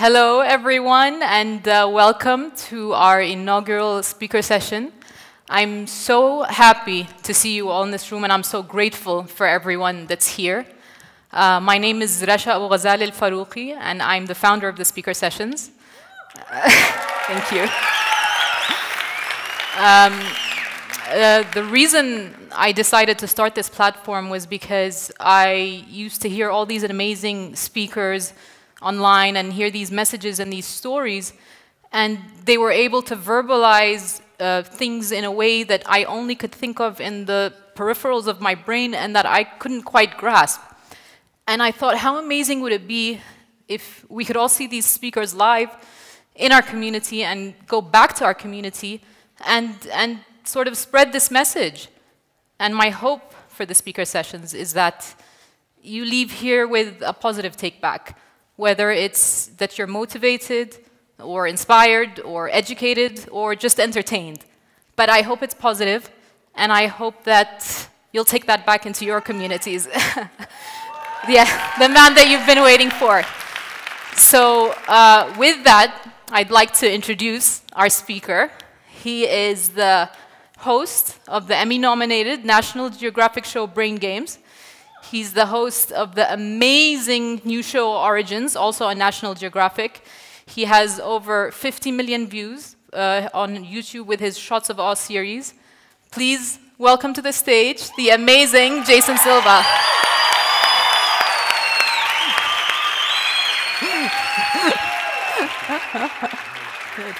Hello, everyone, and welcome to our inaugural speaker session. I'm so happy to see you all in this room, and I'm so grateful for everyone that's here. My name is Rasha Abu Ghazal al-Farouqi, and I'm the founder of the speaker sessions. Thank you. The reason I decided to start this platform was because I used to hear all these amazing speakers online and hear these messages and these stories, and they were able to verbalize things in a way that I only could think of in the peripherals of my brain and that I couldn't quite grasp. And I thought, how amazing would it be if we could all see these speakers live in our community and go back to our community and sort of spread this message. And my hope for the speaker sessions is that you leave here with a positive take back, whether it's that you're motivated or inspired or educated or just entertained. But I hope it's positive, and I hope that you'll take that back into your communities. The man that you've been waiting for. So with that, I'd like to introduce our speaker. He is the host of the Emmy-nominated National Geographic show Brain Games. He's the host of the amazing new show Origins, also on National Geographic. He has over 50 million views on YouTube with his Shots of Awe series. Please welcome to the stage the amazing Jason Silva. Good.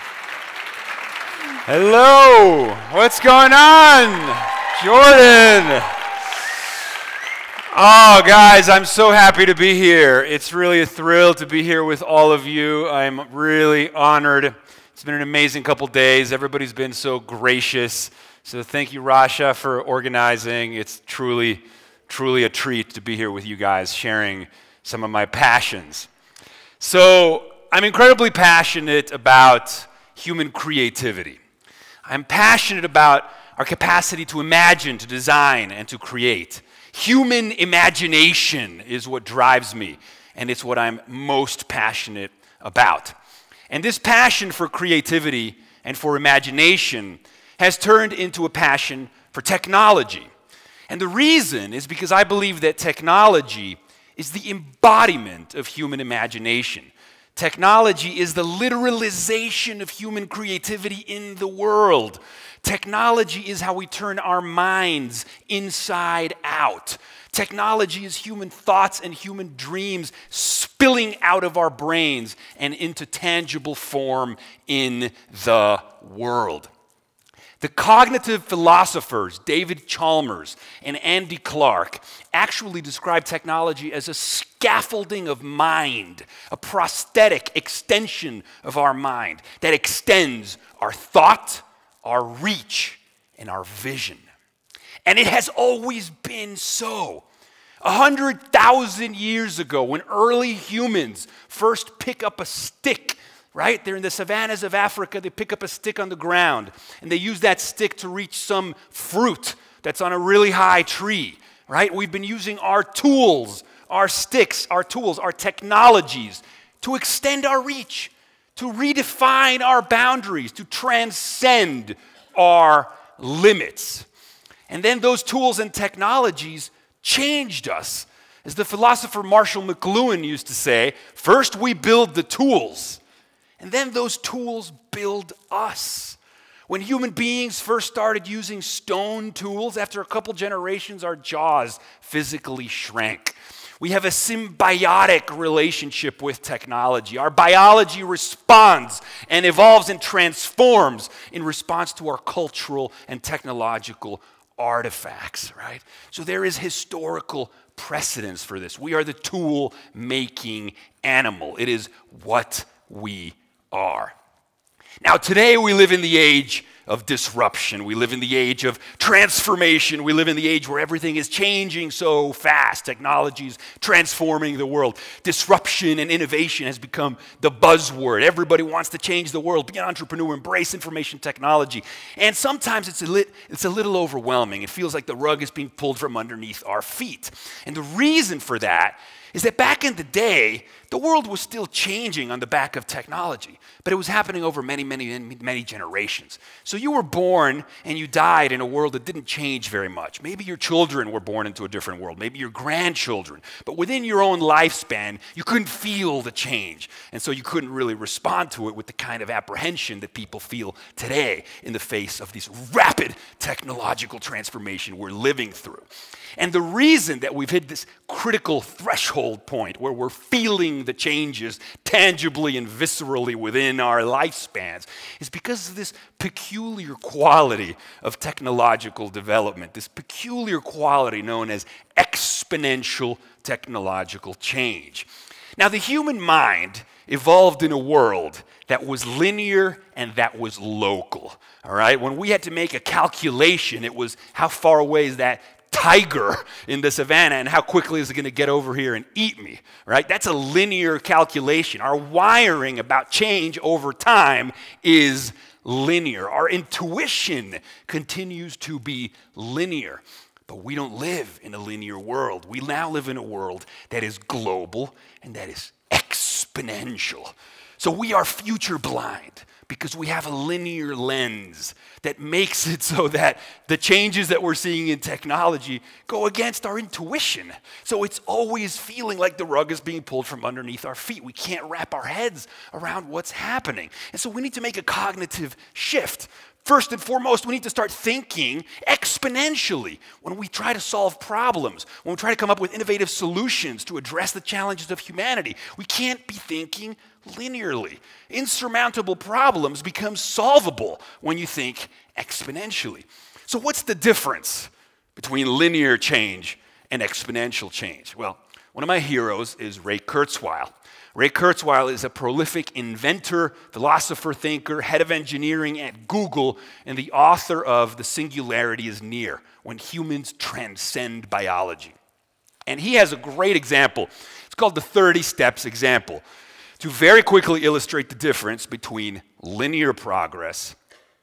Hello, what's going on? Jordan. Oh, guys, I'm so happy to be here. It's really a thrill to be here with all of you. I'm really honored. It's been an amazing couple days. Everybody's been so gracious. So thank you, Rasha, for organizing. It's truly, truly a treat to be here with you guys, sharing some of my passions. So I'm incredibly passionate about human creativity. I'm passionate about our capacity to imagine, to design, and to create. Human imagination is what drives me, and it's what I'm most passionate about. And this passion for creativity and for imagination has turned into a passion for technology. And the reason is because I believe that technology is the embodiment of human imagination. Technology is the literalization of human creativity in the world. Technology is how we turn our minds inside out. Technology is human thoughts and human dreams spilling out of our brains and into tangible form in the world. The cognitive philosophers David Chalmers and Andy Clark actually describe technology as a scaffolding of mind, a prosthetic extension of our mind that extends our thought, our reach, and our vision. And it has always been so. 100,000 years ago, when early humans first pick up a stick, right? They're in the savannas of Africa, they pick up a stick on the ground, and they use that stick to reach some fruit that's on a really high tree, right? We've been using our tools, our sticks, our tools, our technologies to extend our reach, to redefine our boundaries, to transcend our limits. And then those tools and technologies changed us. As the philosopher Marshall McLuhan used to say, first we build the tools, and then those tools build us. When human beings first started using stone tools, after a couple generations, our jaws physically shrank. We have a symbiotic relationship with technology. Our biology responds and evolves and transforms in response to our cultural and technological artifacts, right? So there is historical precedence for this. We are the tool-making animal. It is what we are. Now, today we live in the age of disruption. We live in the age of transformation. We live in the age where everything is changing so fast. Technology is transforming the world. Disruption and innovation has become the buzzword. Everybody wants to change the world, be an entrepreneur, embrace information technology. And sometimes it's a little overwhelming. It feels like the rug is being pulled from underneath our feet. And the reason for that is that back in the day, the world was still changing on the back of technology, but it was happening over many, many, many generations. So you were born and you died in a world that didn't change very much. Maybe your children were born into a different world, maybe your grandchildren, but within your own lifespan, you couldn't feel the change, and so you couldn't really respond to it with the kind of apprehension that people feel today in the face of this rapid technological transformation we're living through. And the reason that we've hit this critical threshold point where we're feeling the changes tangibly and viscerally within our lifespans is because of this peculiar quality of technological development, this peculiar quality known as exponential technological change. Now, the human mind evolved in a world that was linear and that was local, all right? When we had to make a calculation, it was how far away is that tiger in the savannah and how quickly is it going to get over here and eat me, right? That's a linear calculation. Our wiring about change over time is linear. Our intuition continues to be linear, but we don't live in a linear world. We now live in a world that is global and that is exponential. So we are future blind because we have a linear lens that makes it so that the changes that we're seeing in technology go against our intuition. So it's always feeling like the rug is being pulled from underneath our feet. We can't wrap our heads around what's happening. And so we need to make a cognitive shift. First and foremost, we need to start thinking exponentially when we try to solve problems, when we try to come up with innovative solutions to address the challenges of humanity. We can't be thinking linearly. Insurmountable problems become solvable when you think exponentially. So what's the difference between linear change and exponential change? Well, one of my heroes is Ray Kurzweil. Ray Kurzweil is a prolific inventor, philosopher, thinker, head of engineering at Google, and the author of The Singularity is Near, When Humans Transcend Biology. And he has a great example. It's called the 30 Steps example, to very quickly illustrate the difference between linear progress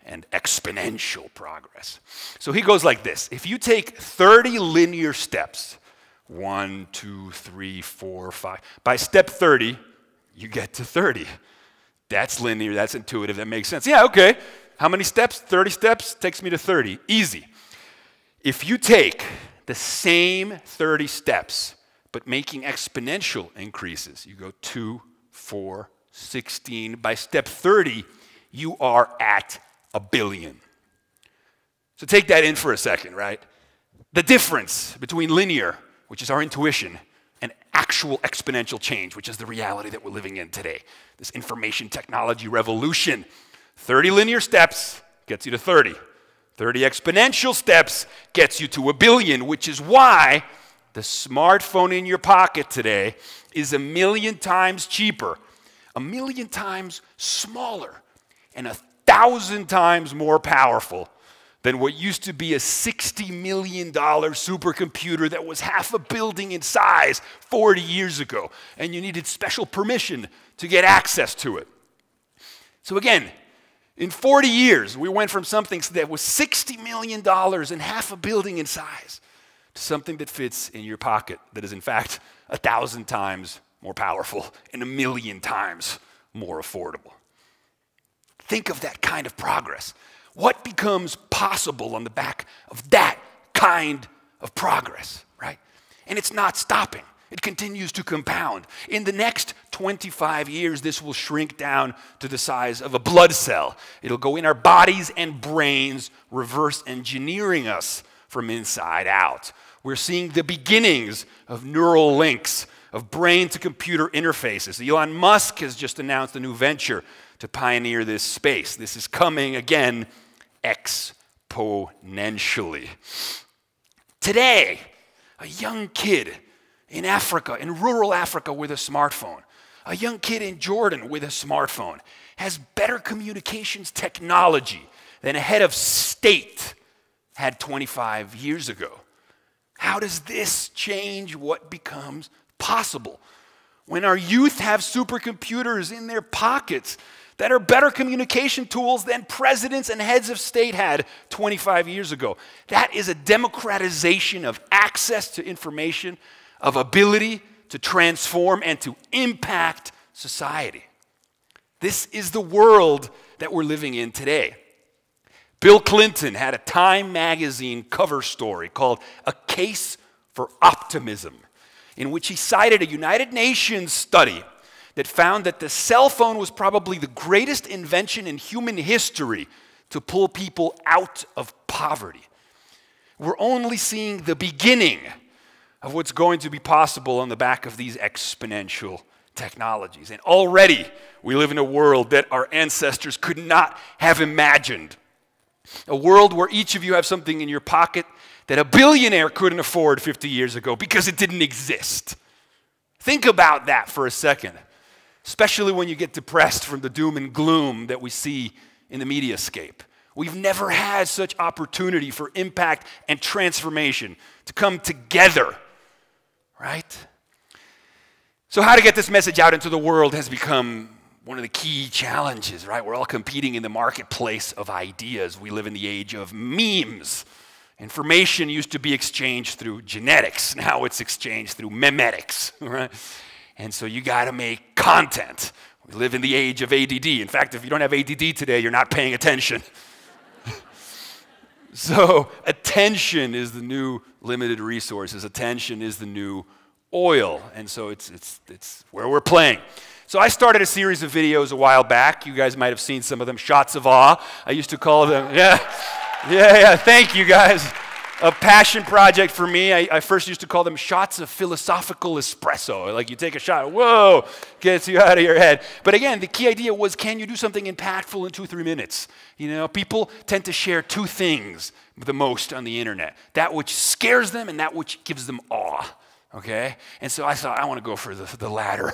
and exponential progress. So he goes like this. If you take 30 linear steps, 1, 2, 3, 4, 5. By step 30, you get to 30. That's linear, that's intuitive, that makes sense. Yeah, okay. How many steps? 30 steps takes me to 30. Easy. If you take the same 30 steps, but making exponential increases, you go 2, 4, 16. By step 30, you are at 1 billion. So take that in for a second, right? The difference between linear, which is our intuition, and actual exponential change, which is the reality that we're living in today. This information technology revolution. 30 linear steps gets you to 30. 30 exponential steps gets you to 1 billion, which is why the smartphone in your pocket today is 1 million times cheaper, 1 million times smaller, and 1,000 times more powerful than what used to be a $60 million supercomputer that was half a building in size 40 years ago, and you needed special permission to get access to it. So again, in 40 years, we went from something that was $60 million and half a building in size to something that fits in your pocket that is in fact 1,000 times more powerful and 1 million times more affordable. Think of that kind of progress. What becomes possible on the back of that kind of progress, right? And it's not stopping. It continues to compound. In the next 25 years, this will shrink down to the size of a blood cell. It'll go in our bodies and brains, reverse engineering us from inside out. We're seeing the beginnings of neural links, of brain-to-computer interfaces. Elon Musk has just announced a new venture to pioneer this space. This is coming, again, exponentially. Today, a young kid in Africa, in rural Africa with a smartphone, a young kid in Jordan with a smartphone, has better communications technology than a head of state had 25 years ago. How does this change what becomes possible? When our youth have supercomputers in their pockets that are better communication tools than presidents and heads of state had 25 years ago. That is a democratization of access to information, of ability to transform and to impact society. This is the world that we're living in today. Bill Clinton had a Time magazine cover story called A Case for Optimism, in which he cited a United Nations study that found that the cell phone was probably the greatest invention in human history to pull people out of poverty. We're only seeing the beginning of what's going to be possible on the back of these exponential technologies. And already we live in a world that our ancestors could not have imagined. A world where each of you have something in your pocket that a billionaire couldn't afford 50 years ago because it didn't exist. Think about that for a second, especially when you get depressed from the doom and gloom that we see in the mediascape. We've never had such opportunity for impact and transformation to come together, right? So how to get this message out into the world has become one of the key challenges, right? We're all competing in the marketplace of ideas. We live in the age of memes. Information used to be exchanged through genetics. Now it's exchanged through memetics, right? And so you got to make content. We live in the age of ADD. In fact, if you don't have ADD today, you're not paying attention. So attention is the new limited resources. Attention is the new oil. And so it's where we're playing. So I started a series of videos a while back. You guys might have seen some of them, Shots of Awe. I used to call them, yeah, thank you guys. A passion project for me. I first used to call them shots of philosophical espresso. Like you take a shot, whoa, gets you out of your head. But again, the key idea was, can you do something impactful in 2-3 minutes? You know, people tend to share two things the most on the internet. That which scares them and that which gives them awe, okay? And so I thought, I want to go for the latter.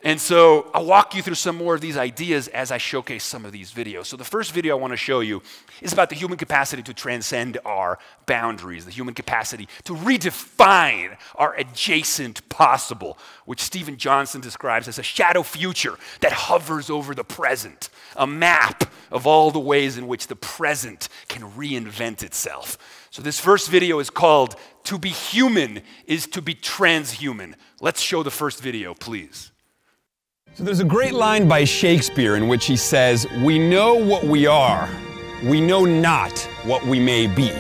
And so I'll walk you through some more of these ideas as I showcase some of these videos. So the first video I want to show you is about the human capacity to transcend our boundaries, the human capacity to redefine our adjacent possible, which Stephen Johnson describes as a shadow future that hovers over the present, a map of all the ways in which the present can reinvent itself. So this first video is called To Be Human is to Be Transhuman. Let's show the first video, please. So there's a great line by Shakespeare in which he says, "We know what we are, we know not what we may be."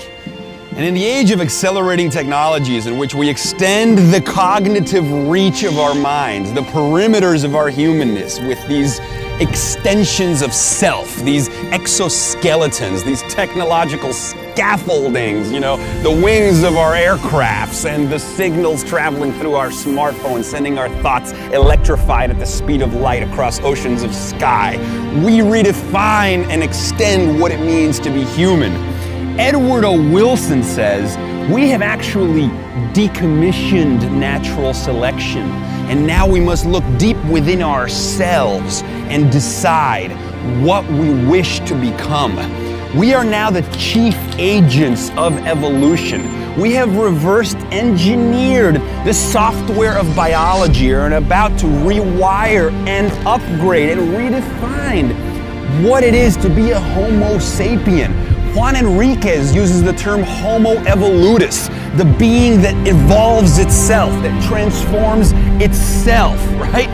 And in the age of accelerating technologies in which we extend the cognitive reach of our minds, the perimeters of our humanness with these extensions of self, these exoskeletons, these technological scaffoldings, you know, the wings of our aircrafts and the signals traveling through our smartphones, sending our thoughts electrified at the speed of light across oceans of sky. We redefine and extend what it means to be human. Edward O. Wilson says, we have actually decommissioned natural selection, and now we must look deep within ourselves and decide what we wish to become. We are now the chief agents of evolution. We have reversed engineered the software of biology and are about to rewire and upgrade and redefine what it is to be a Homo sapien. Juan Enriquez uses the term Homo evolutus, the being that evolves itself, that transforms itself, right?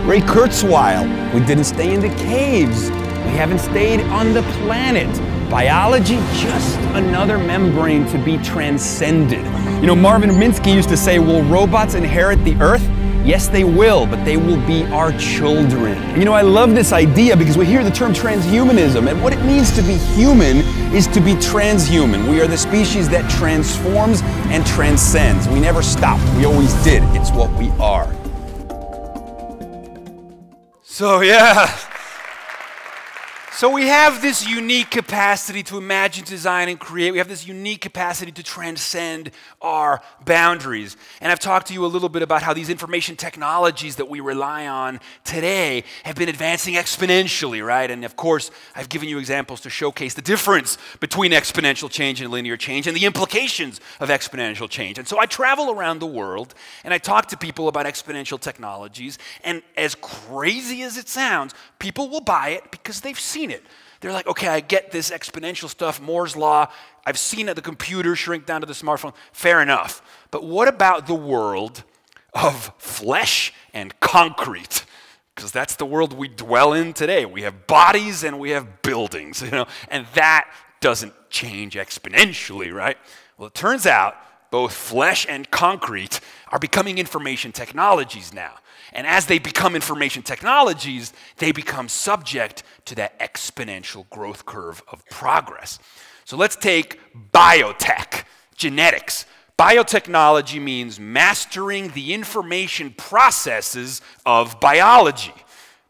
Ray Kurzweil, we didn't stay in the caves. We haven't stayed on the planet. Biology, just another membrane to be transcended. You know, Marvin Minsky used to say, will robots inherit the earth? Yes, they will, but they will be our children. You know, I love this idea because we hear the term transhumanism, and what it means to be human is to be transhuman. We are the species that transforms and transcends. We never stopped. We always did. It's what we are. So we have this unique capacity to imagine, design, and create. We have this unique capacity to transcend our boundaries. And I've talked to you a little bit about how these information technologies that we rely on today have been advancing exponentially, right? And of course, I've given you examples to showcase the difference between exponential change and linear change and the implications of exponential change. And so I travel around the world and I talk to people about exponential technologies. And as crazy as it sounds, people will buy it because they've seen it. They're like, okay, I get this exponential stuff, Moore's law. I've seen it, the computer shrink down to the smartphone. Fair enough. But what about the world of flesh and concrete? Because that's the world we dwell in today. We have bodies and we have buildings, and that doesn't change exponentially, right? Well, it turns out both flesh and concrete are becoming information technologies now. And as they become information technologies, they become subject to that exponential growth curve of progress. So let's take biotech, genetics. Biotechnology means mastering the information processes of biology.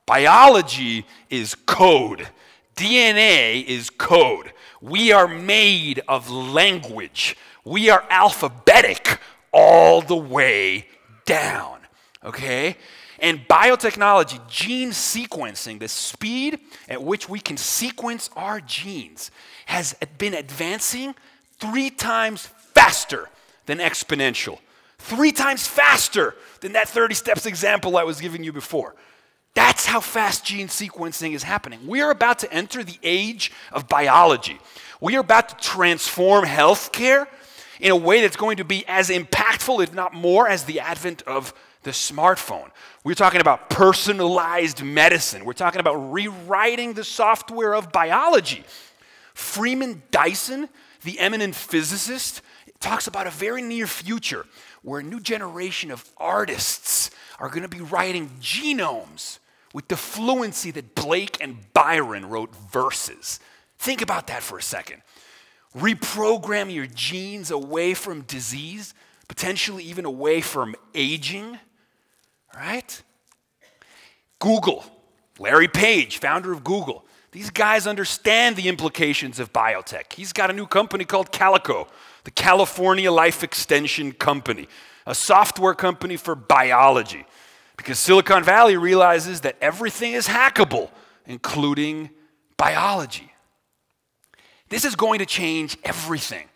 Biology is code. DNA is code. We are made of language. We are alphabetic all the way down. Okay? And biotechnology, gene sequencing, the speed at which we can sequence our genes has been advancing 3 times faster than exponential. 3 times faster than that 30 steps example I was giving you before. That's how fast gene sequencing is happening. We are about to enter the age of biology. We are about to transform healthcare in a way that's going to be as impactful, if not more, as the advent of the smartphone. We're talking about personalized medicine. We're talking about rewriting the software of biology. Freeman Dyson, the eminent physicist, talks about a very near future where a new generation of artists are going to be writing genomes with the fluency that Blake and Byron wrote verses. Think about that for a second. Reprogram your genes away from disease, potentially even away from aging. Right? Google, Larry Page, founder of Google. These guys understand the implications of biotech. He's got a new company called Calico, the California Life Extension Company, a software company for biology. Because Silicon Valley realizes that everything is hackable, including biology. This is going to change everything.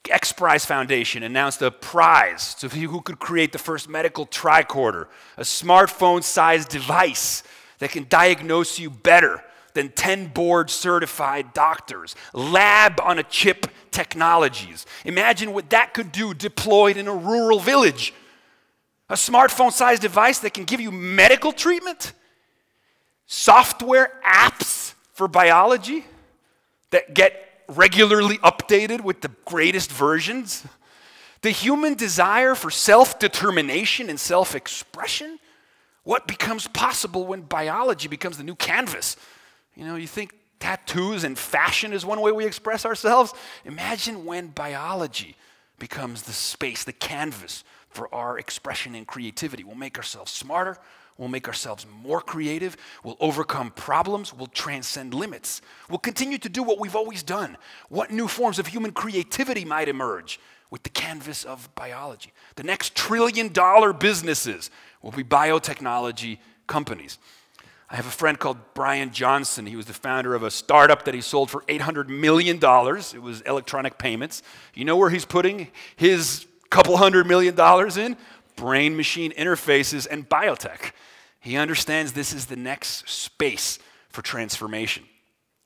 X Prize Foundation announced a prize to who could create the first medical tricorder, a smartphone-sized device that can diagnose you better than 10 board-certified doctors. Lab-on-a-chip technologies. Imagine what that could do deployed in a rural village. A smartphone-sized device that can give you medical treatment, software apps for biology that get regularly updated with the greatest versions, the human desire for self-determination and self-expression, what becomes possible when biology becomes the new canvas. You think tattoos and fashion is one way we express ourselves? Imagine when biology becomes the space, the canvas for our expression and creativity. We'll make ourselves smarter. We'll make ourselves more creative. We'll overcome problems. We'll transcend limits. We'll continue to do what we've always done. What new forms of human creativity might emerge with the canvas of biology? The next trillion-dollar businesses will be biotechnology companies. I have a friend called Brian Johnson. He was the founder of a startup that he sold for $800 million. It was electronic payments. You know where he's putting his couple $100 million in? Brain-machine interfaces and biotech. He understands this is the next space for transformation.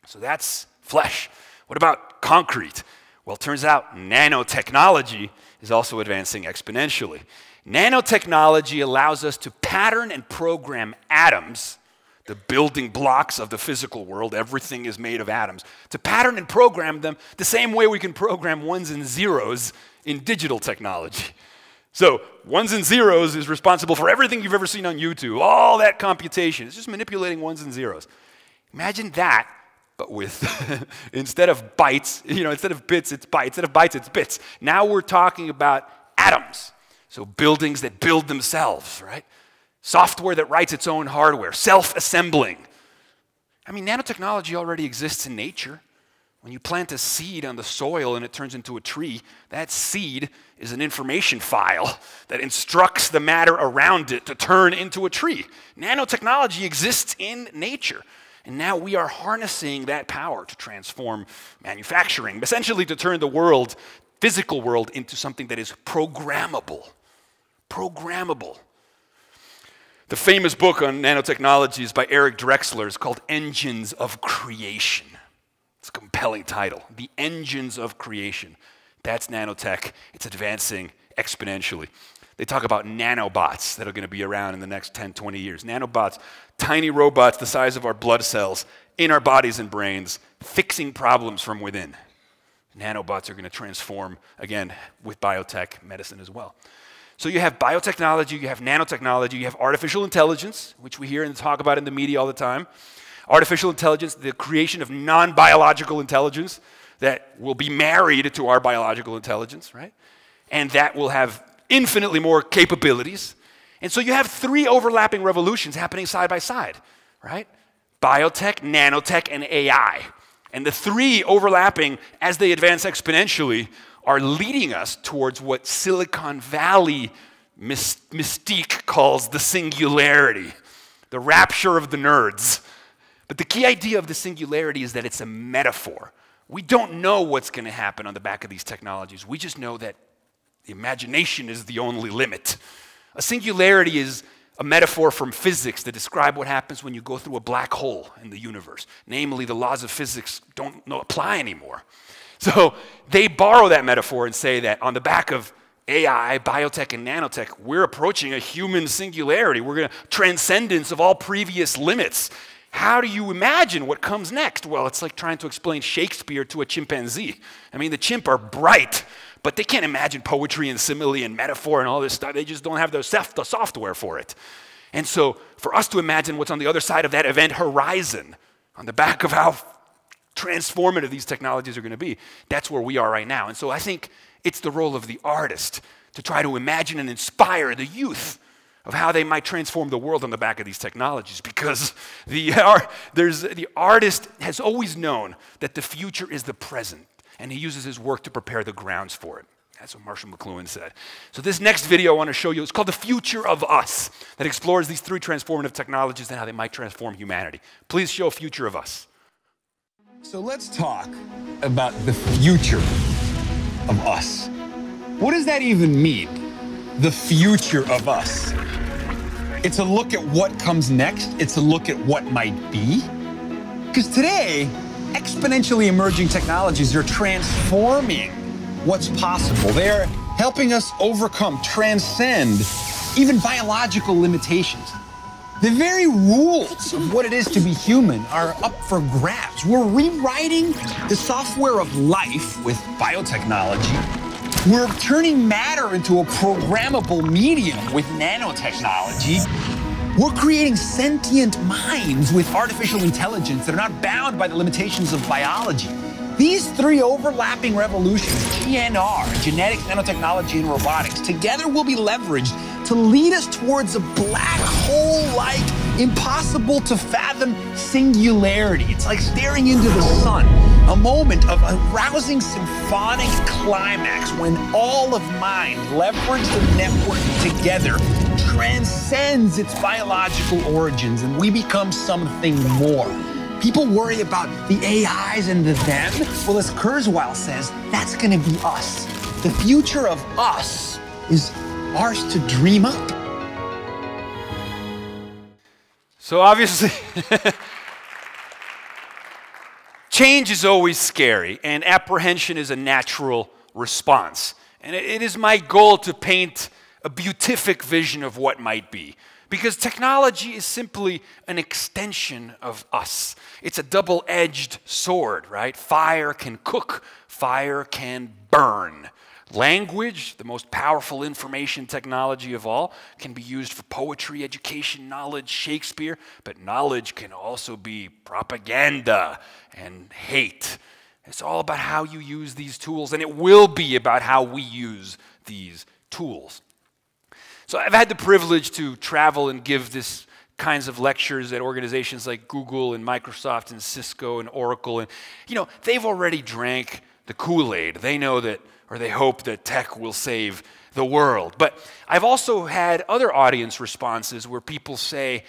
So that's flesh. What about concrete? Well, it turns out nanotechnology is also advancing exponentially. Nanotechnology allows us to pattern and program atoms, the building blocks of the physical world. Everything is made of atoms. To pattern and program them the same way we can program ones and zeros in digital technology. So ones and zeros is responsible for everything you've ever seen on YouTube, all that computation. It's just manipulating ones and zeros. Imagine that, but with, instead of bytes, instead of bits, it's bytes. Instead of bytes, it's bits. Now we're talking about atoms. So buildings that build themselves, right? Software that writes its own hardware, self-assembling. I mean, nanotechnology already exists in nature. When you plant a seed on the soil and it turns into a tree, that seed is an information file that instructs the matter around it to turn into a tree. Nanotechnology exists in nature. And now we are harnessing that power to transform manufacturing, essentially to turn the world, physical world, into something that is programmable. Programmable. The famous book on nanotechnology is by Eric Drexler. It's called Engines of Creation. It's a compelling title. The Engines of Creation. That's nanotech. It's advancing exponentially. They talk about nanobots that are going to be around in the next 10, 20 years. Nanobots, tiny robots the size of our blood cells in our bodies and brains, fixing problems from within. Nanobots are going to transform, again, with biotech, medicine as well. So you have biotechnology, you have nanotechnology, you have artificial intelligence, which we hear and talk about in the media all the time. Artificial intelligence, the creation of non-biological intelligence that will be married to our biological intelligence, right? And that will have infinitely more capabilities. And so you have three overlapping revolutions happening side by side, right? Biotech, nanotech, and AI. And the three overlapping as they advance exponentially are leading us towards what Silicon Valley mystique calls the singularity, the rapture of the nerds. But the key idea of the singularity is that it's a metaphor. We don't know what's going to happen on the back of these technologies. We just know that the imagination is the only limit. A singularity is a metaphor from physics to describe what happens when you go through a black hole in the universe. Namely, the laws of physics don't apply anymore. So they borrow that metaphor and say that on the back of AI, biotech, and nanotech, we're approaching a human singularity. We're going to transcendence of all previous limits. How do you imagine what comes next? Well, it's like trying to explain Shakespeare to a chimpanzee. I mean, the chimp are bright, but they can't imagine poetry and simile and metaphor and all this stuff. They just don't have the software for it. And so for us to imagine what's on the other side of that event horizon, on the back of how transformative these technologies are going to be, that's where we are right now. And so I think it's the role of the artist to try to imagine and inspire the youth of how they might transform the world on the back of these technologies, because the artist has always known that the future is the present, and he uses his work to prepare the grounds for it. That's what Marshall McLuhan said. So this next video I want to show you is called The Future of Us, that explores these three transformative technologies and how they might transform humanity. Please show Future of Us. So let's talk about the future of us. What does that even mean? The future of us. It's a look at what comes next. It's a look at what might be. Because today, exponentially emerging technologies are transforming what's possible. They're helping us overcome, transcend even biological limitations. The very rules of what it is to be human are up for grabs. We're rewriting the software of life with biotechnology. We're turning matter into a programmable medium with nanotechnology. We're creating sentient minds with artificial intelligence that are not bound by the limitations of biology. These three overlapping revolutions, GNR, genetics, nanotechnology, and robotics, together will be leveraged to lead us towards a black hole-like, impossible to fathom singularity. It's like staring into the sun, a moment of a rousing symphonic climax when all of mind, leveraged and networked together, transcends its biological origins, and we become something more. People worry about the AIs and the them. Well, as Kurzweil says, that's going to be us. The future of us is ours to dream up. So obviously, change is always scary, and apprehension is a natural response. And it is my goal to paint a beatific vision of what might be. Because technology is simply an extension of us. It's a double-edged sword, right? Fire can cook, fire can burn. Language, the most powerful information technology of all, can be used for poetry, education, knowledge, Shakespeare, but knowledge can also be propaganda and hate. It's all about how you use these tools, and it will be about how we use these tools. So I've had the privilege to travel and give this kinds of lectures at organizations like Google and Microsoft and Cisco and Oracle. And, they've already drank the Kool-Aid. They know that, or they hope that tech will save the world. But I've also had other audience responses where people say,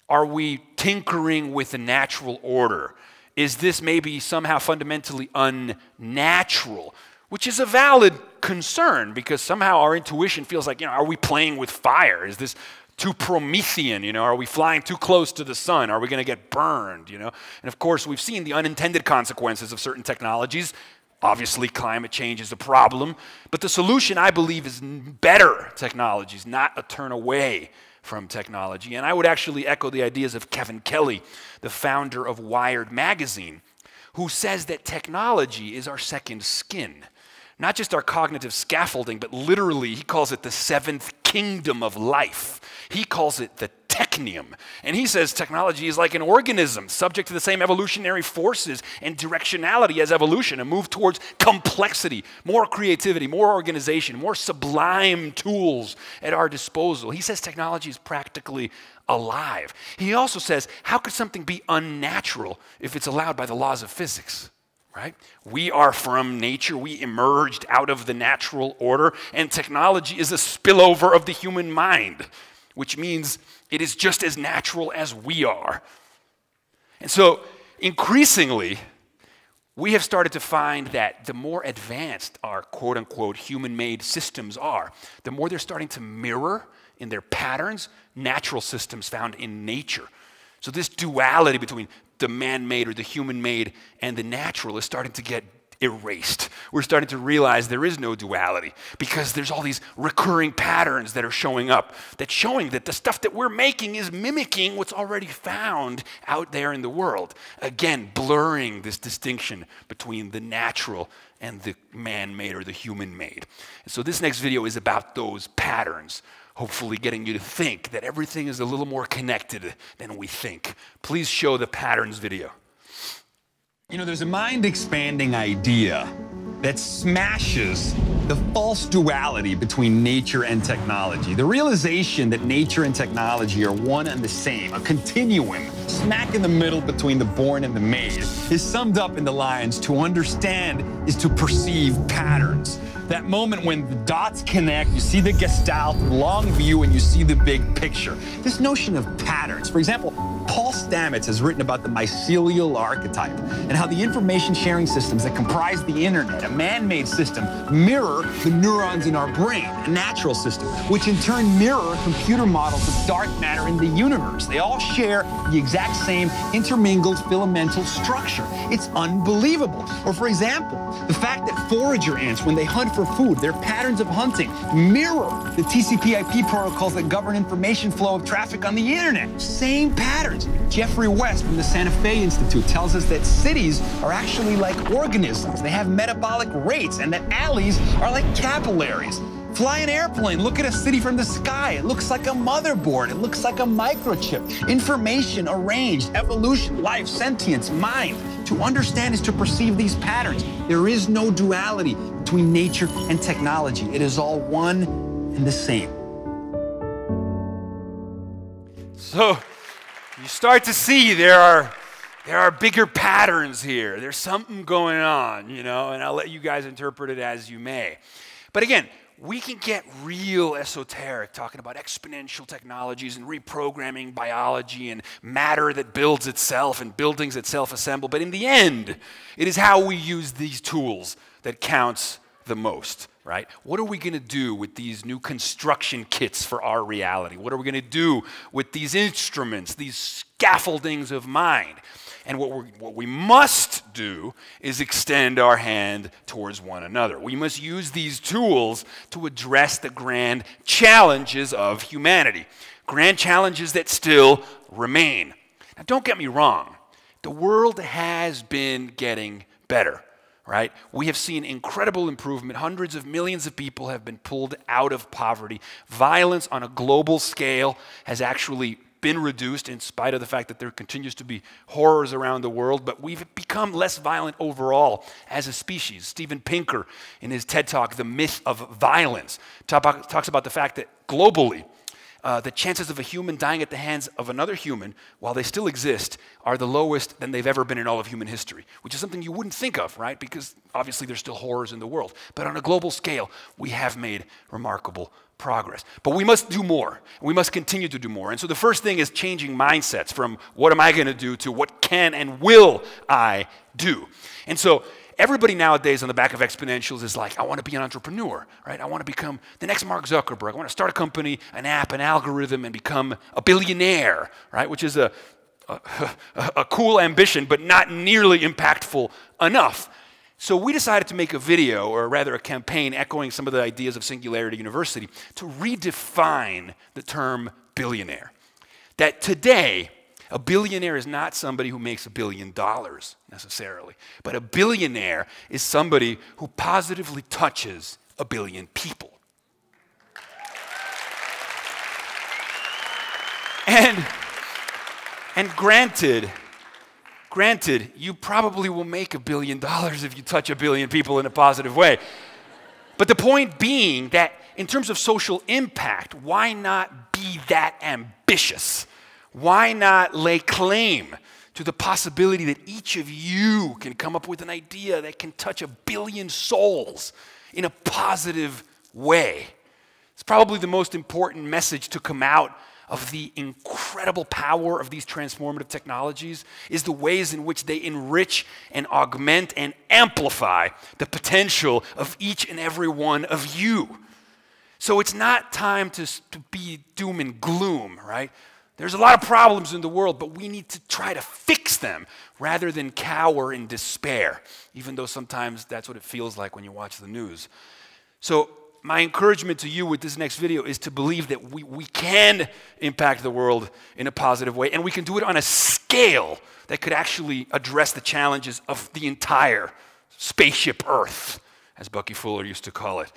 are we tinkering with the natural order? Is this maybe somehow fundamentally unnatural? Which is a valid concern, because somehow our intuition feels like, are we playing with fire? Is this too Promethean? Are we flying too close to the sun? Are we going to get burned? And of course, we've seen the unintended consequences of certain technologies. Obviously, climate change is a problem, but the solution, I believe, is better technologies, not a turn away from technology. And I would actually echo the ideas of Kevin Kelly, the founder of Wired magazine, who says that technology is our second skin. Not just our cognitive scaffolding, but literally, he calls it the seventh kingdom of life. He calls it the technium. And he says technology is like an organism, subject to the same evolutionary forces and directionality as evolution, a move towards complexity, more creativity, more organization, more sublime tools at our disposal. He says technology is practically alive. He also says, how could something be unnatural if it's allowed by the laws of physics? Right? We are from nature. We emerged out of the natural order, and technology is a spillover of the human mind, which means it is just as natural as we are. And so, increasingly, we have started to find that the more advanced our quote-unquote human-made systems are, the more they're starting to mirror in their patterns natural systems found in nature. So this duality between the man-made or the human-made and the natural is starting to get erased. We're starting to realize there is no duality because there's all these recurring patterns that are showing up, that's showing that the stuff that we're making is mimicking what's already found out there in the world. Again, blurring this distinction between the natural and the man-made or the human-made. So this next video is about those patterns, hopefully getting you to think that everything is a little more connected than we think. Please show the patterns video. There's a mind-expanding idea that smashes the false duality between nature and technology. The realization that nature and technology are one and the same, a continuum, smack in the middle between the born and the made, is summed up in the lines, to understand is to perceive patterns. That moment when the dots connect, you see the gestalt, long view, and you see the big picture. This notion of patterns. For example, Paul Stamets has written about the mycelial archetype and how the information sharing systems that comprise the internet, a man-made system, mirror the neurons in our brain, a natural system, which in turn mirror computer models of dark matter in the universe. They all share the exact same intermingled filamental structure. It's unbelievable. Or for example, the fact that forager ants, when they hunt for food, their patterns of hunting mirror the TCP/IP protocols that govern information flow of traffic on the internet. Same patterns. Jeffrey West from the Santa Fe Institute tells us that cities are actually like organisms. They have metabolic rates, and that alleys are like capillaries. Fly an airplane, look at a city from the sky. It looks like a motherboard. It looks like a microchip. Information arranged, evolution, life, sentience, mind. To understand is to perceive these patterns. There is no duality between nature and technology. It is all one and the same. So you start to see there are bigger patterns here. There's something going on, and I'll let you guys interpret it as you may. But again, we can get real esoteric talking about exponential technologies and reprogramming biology and matter that builds itself and buildings that self-assemble. But in the end, it is how we use these tools that counts the most, right? What are we going to do with these new construction kits for our reality? What are we going to do with these instruments, these scaffoldings of mind? And what we must do is extend our hand towards one another. We must use these tools to address the grand challenges of humanity, grand challenges that still remain. Now, don't get me wrong. The world has been getting better, right? We have seen incredible improvement. Hundreds of millions of people have been pulled out of poverty. Violence on a global scale has actually been reduced in spite of the fact that there continues to be horrors around the world, but we've become less violent overall as a species. Steven Pinker, in his TED Talk, The Myth of Violence, talks about the fact that globally, the chances of a human dying at the hands of another human, while they still exist, are the lowest than they've ever been in all of human history, which is something you wouldn't think of, right? Because obviously there's still horrors in the world. But on a global scale, we have made remarkable progress. But we must do more. We must continue to do more. And so the first thing is changing mindsets from what am I going to do to what can and will I do. And so everybody nowadays on the back of exponentials is like, I want to be an entrepreneur, right? I want to become the next Mark Zuckerberg. I want to start a company, an app, an algorithm, and become a billionaire, right? Which is a cool ambition, but not nearly impactful enough. So we decided to make a video, or rather a campaign, echoing some of the ideas of Singularity University, to redefine the term billionaire. That today, a billionaire is not somebody who makes $1 billion necessarily, but a billionaire is somebody who positively touches 1 billion people. And granted, you probably will make $1 billion if you touch 1 billion people in a positive way. But the point being that in terms of social impact, why not be that ambitious? Why not lay claim to the possibility that each of you can come up with an idea that can touch 1 billion souls in a positive way? It's probably the most important message to come out of the incredible power of these transformative technologies, is the ways in which they enrich and augment and amplify the potential of each and every one of you. So it's not time to be doom and gloom, right? There's a lot of problems in the world, but we need to try to fix them rather than cower in despair, even though sometimes that's what it feels like when you watch the news. So my encouragement to you with this next video is to believe that we can impact the world in a positive way, and we can do it on a scale that could actually address the challenges of the entire spaceship Earth, as Bucky Fuller used to call it.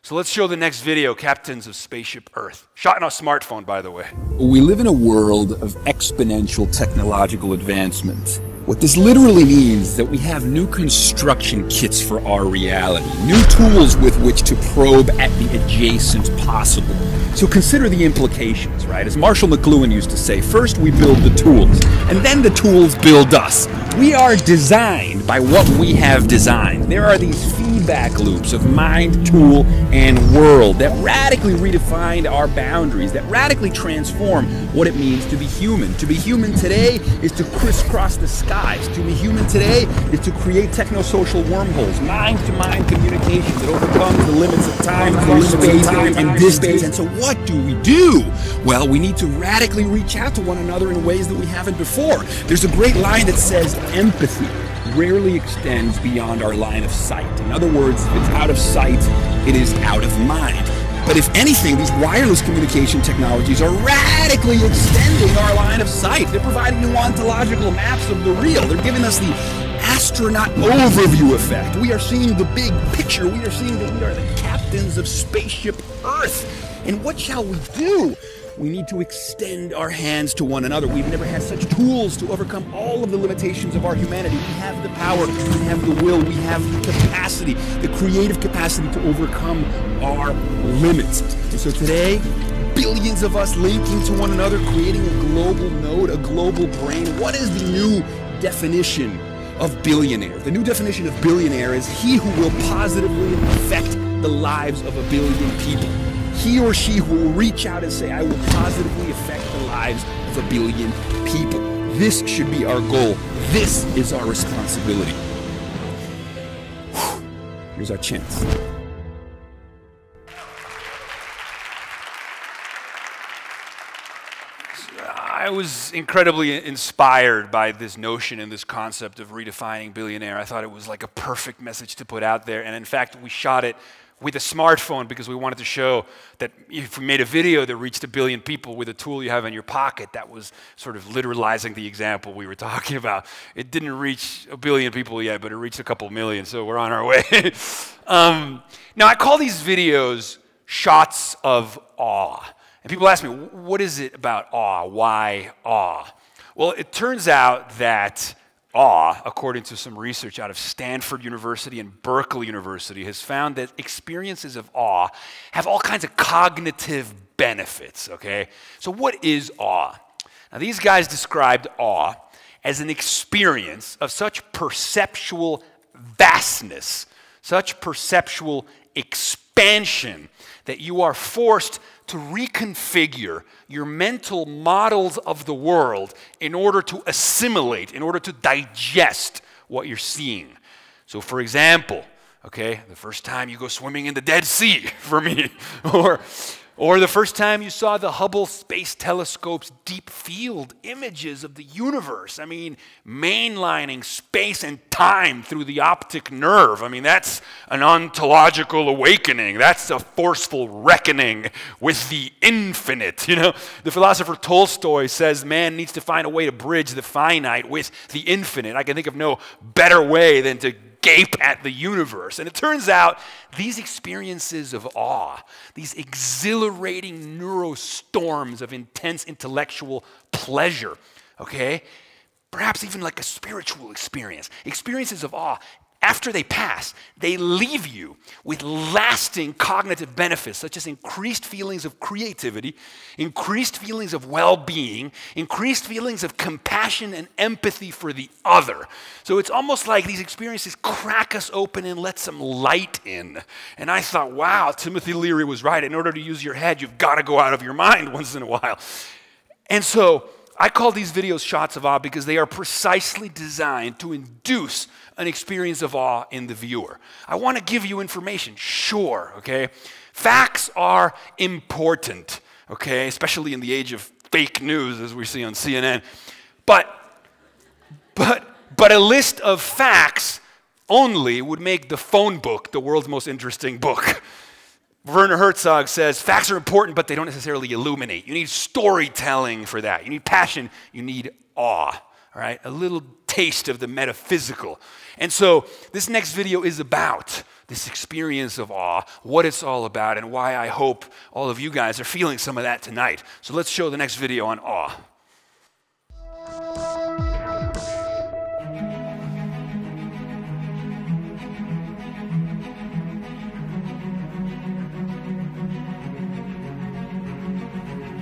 So let's show the next video, Captains of Spaceship Earth. Shot on a smartphone, by the way. We live in a world of exponential technological advancement. What this literally means is that we have new construction kits for our reality, new tools with which to probe at the adjacent possible. So consider the implications, right? As Marshall McLuhan used to say, first we build the tools, and then the tools build us. We are designed by what we have designed. There are these feedback loops of mind, tool, and world that radically redefine our boundaries, that radically transform what it means to be human. To be human today is to crisscross the skies. To be human today is to create technosocial wormholes, mind-to-mind communication that overcomes the limits of time, space, and distance. And so what do we do? Well, we need to radically reach out to one another in ways that we haven't before. There's a great line that says, empathy rarely extends beyond our line of sight. In other words, if it's out of sight, it is out of mind. But if anything, these wireless communication technologies are radically extending our line of sight. They're providing new ontological maps of the real. They're giving us the astronaut overview effect. We are seeing the big picture. We are seeing that we are the captains of Spaceship Earth. And what shall we do? We need to extend our hands to one another. We've never had such tools to overcome all of the limitations of our humanity. We have the power, we have the will, we have the capacity, the creative capacity to overcome our limits. And so today, billions of us linking to one another, creating a global node, a global brain. What is the new definition of billionaire? The new definition of billionaire is he who will positively affect the lives of 1 billion people. He or she who will reach out and say, I will positively affect the lives of 1 billion people. This should be our goal. This is our responsibility. Whew. Here's our chance. I was incredibly inspired by this notion and this concept of redefining billionaire. I thought it was like a perfect message to put out there. And in fact, we shot it with a smartphone because we wanted to show that if we made a video that reached 1 billion people with a tool you have in your pocket, that was sort of literalizing the example we were talking about. It didn't reach 1 billion people yet, but it reached a couple million, so we're on our way. Now, I call these videos shots of awe. And people ask me, what is it about awe? Why awe? Well, it turns out that awe, according to some research out of Stanford University and Berkeley University, has found that experiences of awe have all kinds of cognitive benefits, okay? So what is awe? Now, these guys described awe as an experience of such perceptual vastness, such perceptual expansion, that you are forced to reconfigure your mental models of the world in order to assimilate, in order to digest what you're seeing. So, for example, okay, the first time you go swimming in the Dead Sea, for me, or the first time you saw the Hubble Space Telescope's deep field images of the universe. I mean, mainlining space and time through the optic nerve. I mean, that's an ontological awakening. That's a forceful reckoning with the infinite. You know, the philosopher Tolstoy says man needs to find a way to bridge the finite with the infinite. I can think of no better way than to gape at the universe. And it turns out these experiences of awe, these exhilarating neurostorms of intense intellectual pleasure, okay, perhaps even like a spiritual experience, experiences of awe, after they pass, they leave you with lasting cognitive benefits, such as increased feelings of creativity, increased feelings of well-being, increased feelings of compassion and empathy for the other. So it's almost like these experiences crack us open and let some light in. And I thought, wow, Timothy Leary was right. In order to use your head, you've got to go out of your mind once in a while. And so I call these videos shots of awe because they are precisely designed to induce an experience of awe in the viewer. I want to give you information, sure, okay? Facts are important, okay, especially in the age of fake news, as we see on CNN. But a list of facts only would make the phone book the world's most interesting book. Werner Herzog says, facts are important, but they don't necessarily illuminate. You need storytelling for that. You need passion. You need awe, all right? A little taste of the metaphysical. And so this next video is about this experience of awe, what it's all about, and why I hope all of you guys are feeling some of that tonight. So let's show the next video on awe.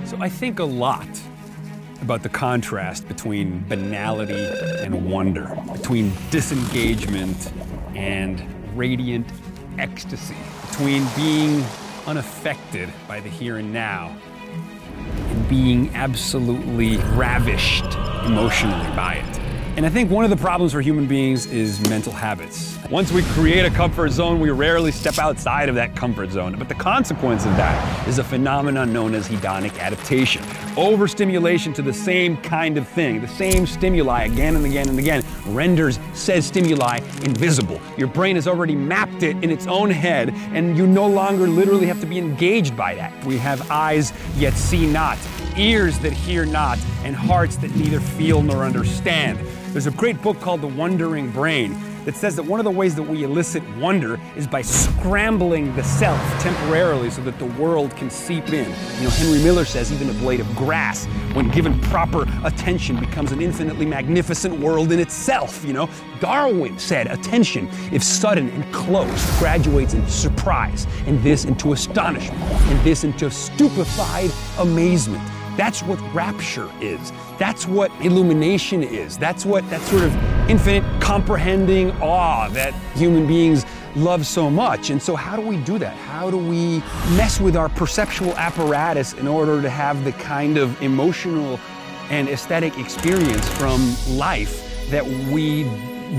So I think a lot about the contrast between banality and wonder, between disengagement and radiant ecstasy, between being unaffected by the here and now and being absolutely ravished emotionally by it. And I think one of the problems for human beings is mental habits. Once we create a comfort zone, we rarely step outside of that comfort zone. But the consequence of that is a phenomenon known as hedonic adaptation. Overstimulation to the same kind of thing, the same stimuli again and again and again, renders said stimuli invisible. Your brain has already mapped it in its own head, and you no longer literally have to be engaged by that. We have eyes yet see not, ears that hear not, and hearts that neither feel nor understand. There's a great book called The Wondering Brain that says that one of the ways that we elicit wonder is by scrambling the self temporarily so that the world can seep in. You know, Henry Miller says even a blade of grass, when given proper attention, becomes an infinitely magnificent world in itself, you know. Darwin said attention, if sudden and close, graduates into surprise, and this into astonishment, and this into stupefied amazement. That's what rapture is. That's what illumination is. That's what that sort of infinite comprehending awe that human beings love so much. And so how do we do that? How do we mess with our perceptual apparatus in order to have the kind of emotional and aesthetic experience from life that we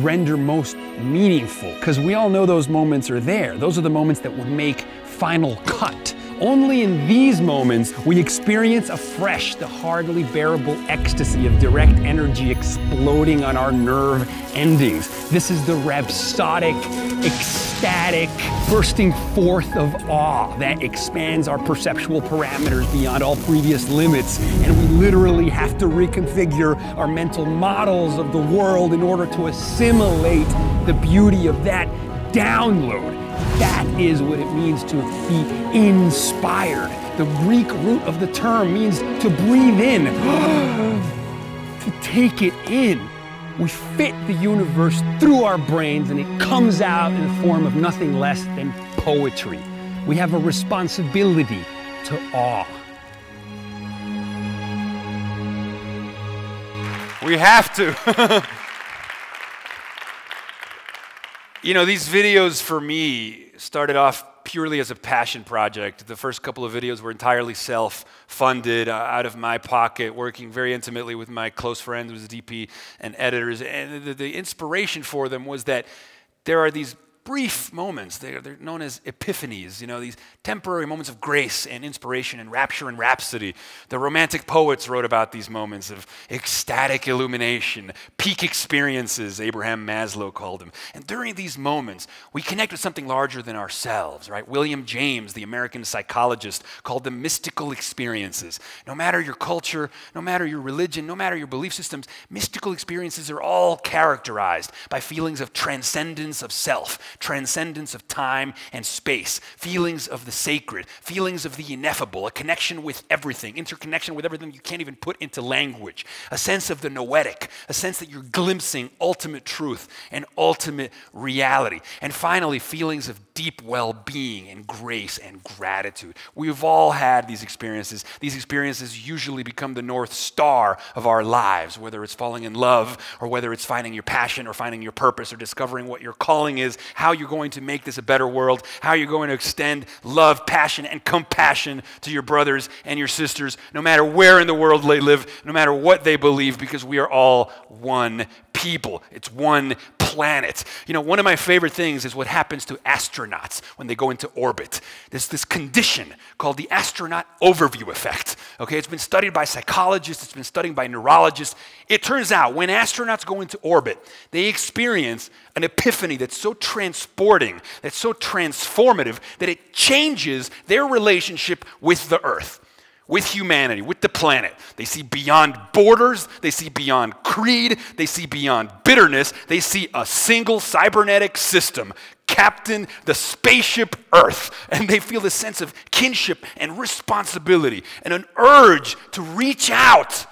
render most meaningful? Because we all know those moments are there. Those are the moments that would make final cut. Only in these moments we experience afresh the hardly bearable ecstasy of direct energy exploding on our nerve endings. This is the rhapsodic, ecstatic bursting forth of awe that expands our perceptual parameters beyond all previous limits, and we literally have to reconfigure our mental models of the world in order to assimilate the beauty of that download. That is what it means to be inspired. The Greek root of the term means to breathe in, to take it in. We fit the universe through our brains and it comes out in the form of nothing less than poetry. We have a responsibility to awe. We have to. You know, these videos for me started off purely as a passion project. The first couple of videos were entirely self-funded, out of my pocket, working very intimately with my close friends, who was DP and editors. And the inspiration for them was that there are these brief moments, they're known as epiphanies, you know, these temporary moments of grace and inspiration and rapture and rhapsody. The romantic poets wrote about these moments of ecstatic illumination, peak experiences, Abraham Maslow called them. And during these moments, we connect with something larger than ourselves, right? William James, the American psychologist, called them mystical experiences. No matter your culture, no matter your religion, no matter your belief systems, mystical experiences are all characterized by feelings of transcendence of self, transcendence of time and space, feelings of the sacred, feelings of the ineffable, a connection with everything, interconnection with everything you can't even put into language, a sense of the noetic, a sense that you're glimpsing ultimate truth and ultimate reality, and finally, feelings of deep well-being and grace and gratitude. We've all had these experiences. These experiences usually become the North Star of our lives, whether it's falling in love or whether it's finding your passion or finding your purpose or discovering what your calling is, how you're going to make this a better world, how you're going to extend love, passion, and compassion to your brothers and your sisters, no matter where in the world they live, no matter what they believe, because we are all one people. It's one planet. You know, one of my favorite things is what happens to astronauts when they go into orbit. There's this condition called the astronaut overview effect. Okay, it's been studied by psychologists, it's been studied by neurologists. It turns out when astronauts go into orbit, they experience an epiphany that's so transporting, that's so transformative, that it changes their relationship with the Earth, with humanity, with the planet. They see beyond borders, they see beyond creed, they see beyond bitterness, they see a single cybernetic system, Captain the spaceship Earth, and they feel this sense of kinship and responsibility and an urge to reach out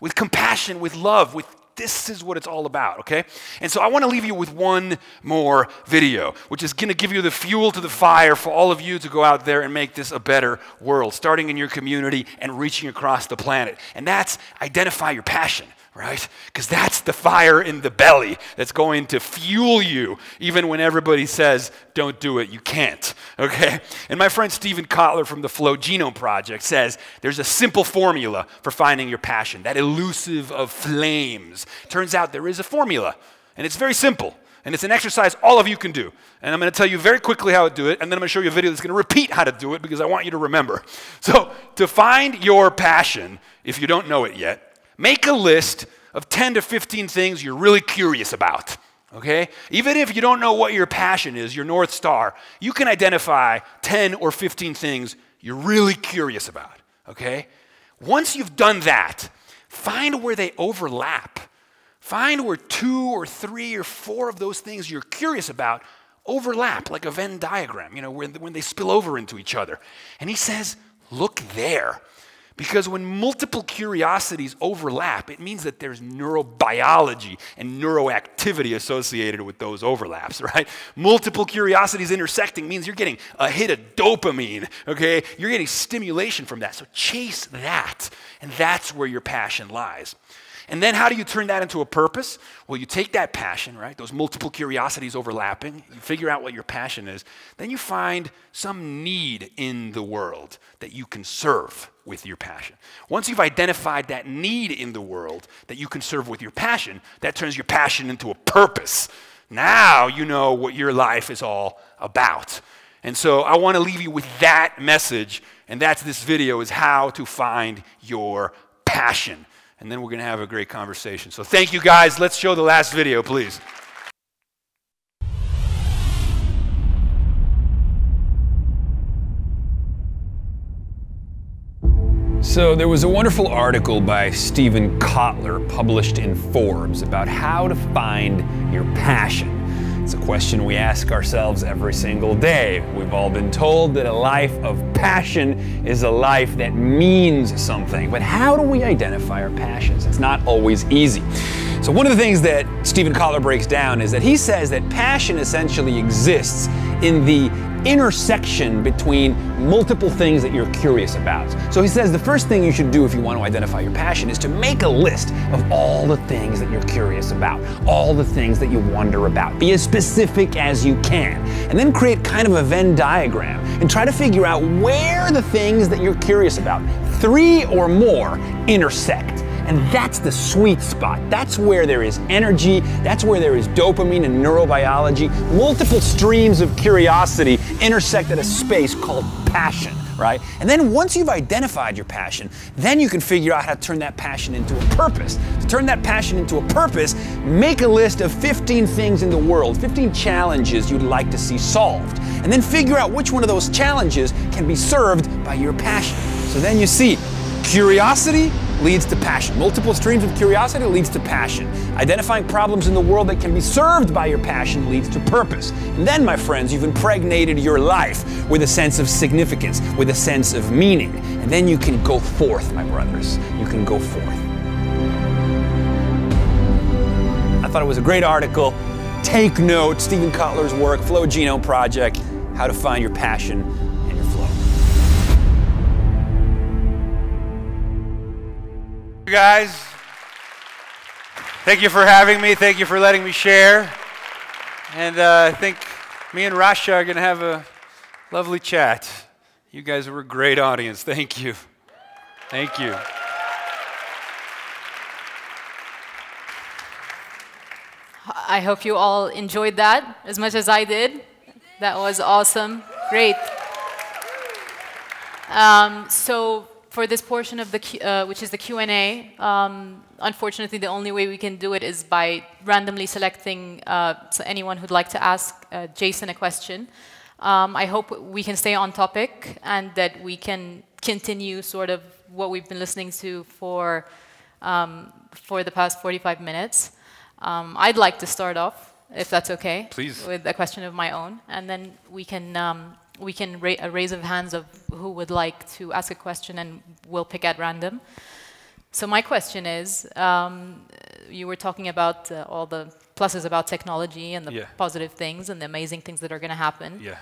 with compassion, with love, with this is what it's all about, okay? And so I want to leave you with one more video, which is going to give you the fuel to the fire for all of you to go out there and make this a better world, starting in your community and reaching across the planet. And that's identify your passion, right? Because that's the fire in the belly that's going to fuel you even when everybody says, don't do it, you can't, okay? And my friend Stephen Kotler from the Flow Genome Project says there's a simple formula for finding your passion, that elusive of flames. Turns out there is a formula, and it's very simple. And it's an exercise all of you can do. And I'm going to tell you very quickly how to do it, and then I'm going to show you a video that's going to repeat how to do it because I want you to remember. So to find your passion, if you don't know it yet, make a list of 10 to 15 things you're really curious about, okay? Even if you don't know what your passion is, your North Star, you can identify 10 or 15 things you're really curious about, okay? Once you've done that, find where they overlap. Find where 2 or 3 or 4 of those things you're curious about overlap, like a Venn diagram, you know, when they spill over into each other. And he says, look there. Because when multiple curiosities overlap, it means that there's neurobiology and neuroactivity associated with those overlaps, right? Multiple curiosities intersecting means you're getting a hit of dopamine, okay? You're getting stimulation from that. So chase that, and that's where your passion lies. And then how do you turn that into a purpose? Well, you take that passion, right? Those multiple curiosities overlapping, you figure out what your passion is, then you find some need in the world that you can serve with your passion. Once you've identified that need in the world that you can serve with your passion, that turns your passion into a purpose. Now you know what your life is all about. And so I want to leave you with that message, and that's this video, is how to find your passion. And then we're going to have a great conversation. So thank you, guys. Let's show the last video, please. So there was a wonderful article by Stephen Kotler published in Forbes about how to find your passion. It's a question we ask ourselves every single day. We've all been told that a life of passion is a life that means something. But how do we identify our passions? It's not always easy. So one of the things that Stephen Kotler breaks down is that he says that passion essentially exists in the intersection between multiple things that you're curious about. So he says the first thing you should do if you want to identify your passion is to make a list of all the things that you're curious about, all the things that you wonder about. Be as specific as you can. And then create kind of a Venn diagram and try to figure out where the things that you're curious about, 3 or more, intersect. And that's the sweet spot. That's where there is energy, that's where there is dopamine and neurobiology. Multiple streams of curiosity intersect at a space called passion, right? And then once you've identified your passion, then you can figure out how to turn that passion into a purpose. To turn that passion into a purpose, make a list of 15 things in the world, 15 challenges you'd like to see solved. And then figure out which one of those challenges can be served by your passion. So then you see, curiosity leads to passion. Multiple streams of curiosity leads to passion. Identifying problems in the world that can be served by your passion leads to purpose. And then, my friends, you've impregnated your life with a sense of significance, with a sense of meaning. And then you can go forth, my brothers. You can go forth. I thought it was a great article. Take note, Stephen Kotler's work, Flow Genome Project, How to Find Your Passion and Your Flow. Guys, thank you for having me. Thank you for letting me share. And I think me and Rasha are going to have a lovely chat. You guys were a great audience. Thank you. Thank you. I hope you all enjoyed that as much as I did. That was awesome. Great. So for this portion of the which is the Q&A, unfortunately, the only way we can do it is by randomly selecting anyone who'd like to ask Jason a question. I hope we can stay on topic and that we can continue sort of what we've been listening to for the past 45 minutes. I'd like to start off, if that's okay, please, with a question of my own, and then we can a raise of hands of who would like to ask a question, and we'll pick at random. So my question is, you were talking about all the pluses about technology and the positive things and the amazing things that are going to happen. Yeah.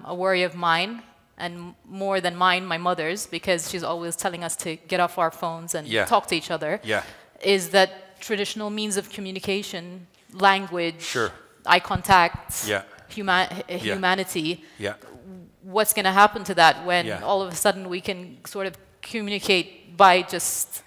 A worry of mine, and more than mine, my mother's, because she's always telling us to get off our phones and talk to each other, is that traditional means of communication, language, eye contact, humanity, what's going to happen to that when all of a sudden we can sort of communicate by just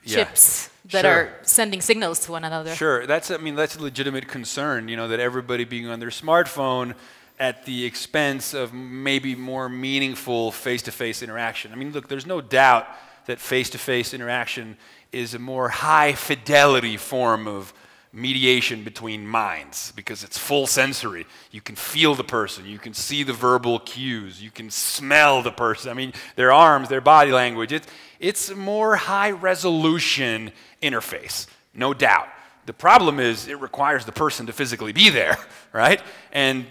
chips that are sending signals to one another? Sure, that's a legitimate concern, you know, that everybody being on their smartphone at the expense of maybe more meaningful face-to-face interaction. I mean, look, there's no doubt that face-to-face interaction is a more high-fidelity form of mediation between minds because it's full sensory. You can feel the person, you can see the verbal cues, you can smell the person. I mean, their arms, their body language. It's a more high-resolution interface, no doubt. The problem is it requires the person to physically be there, right? And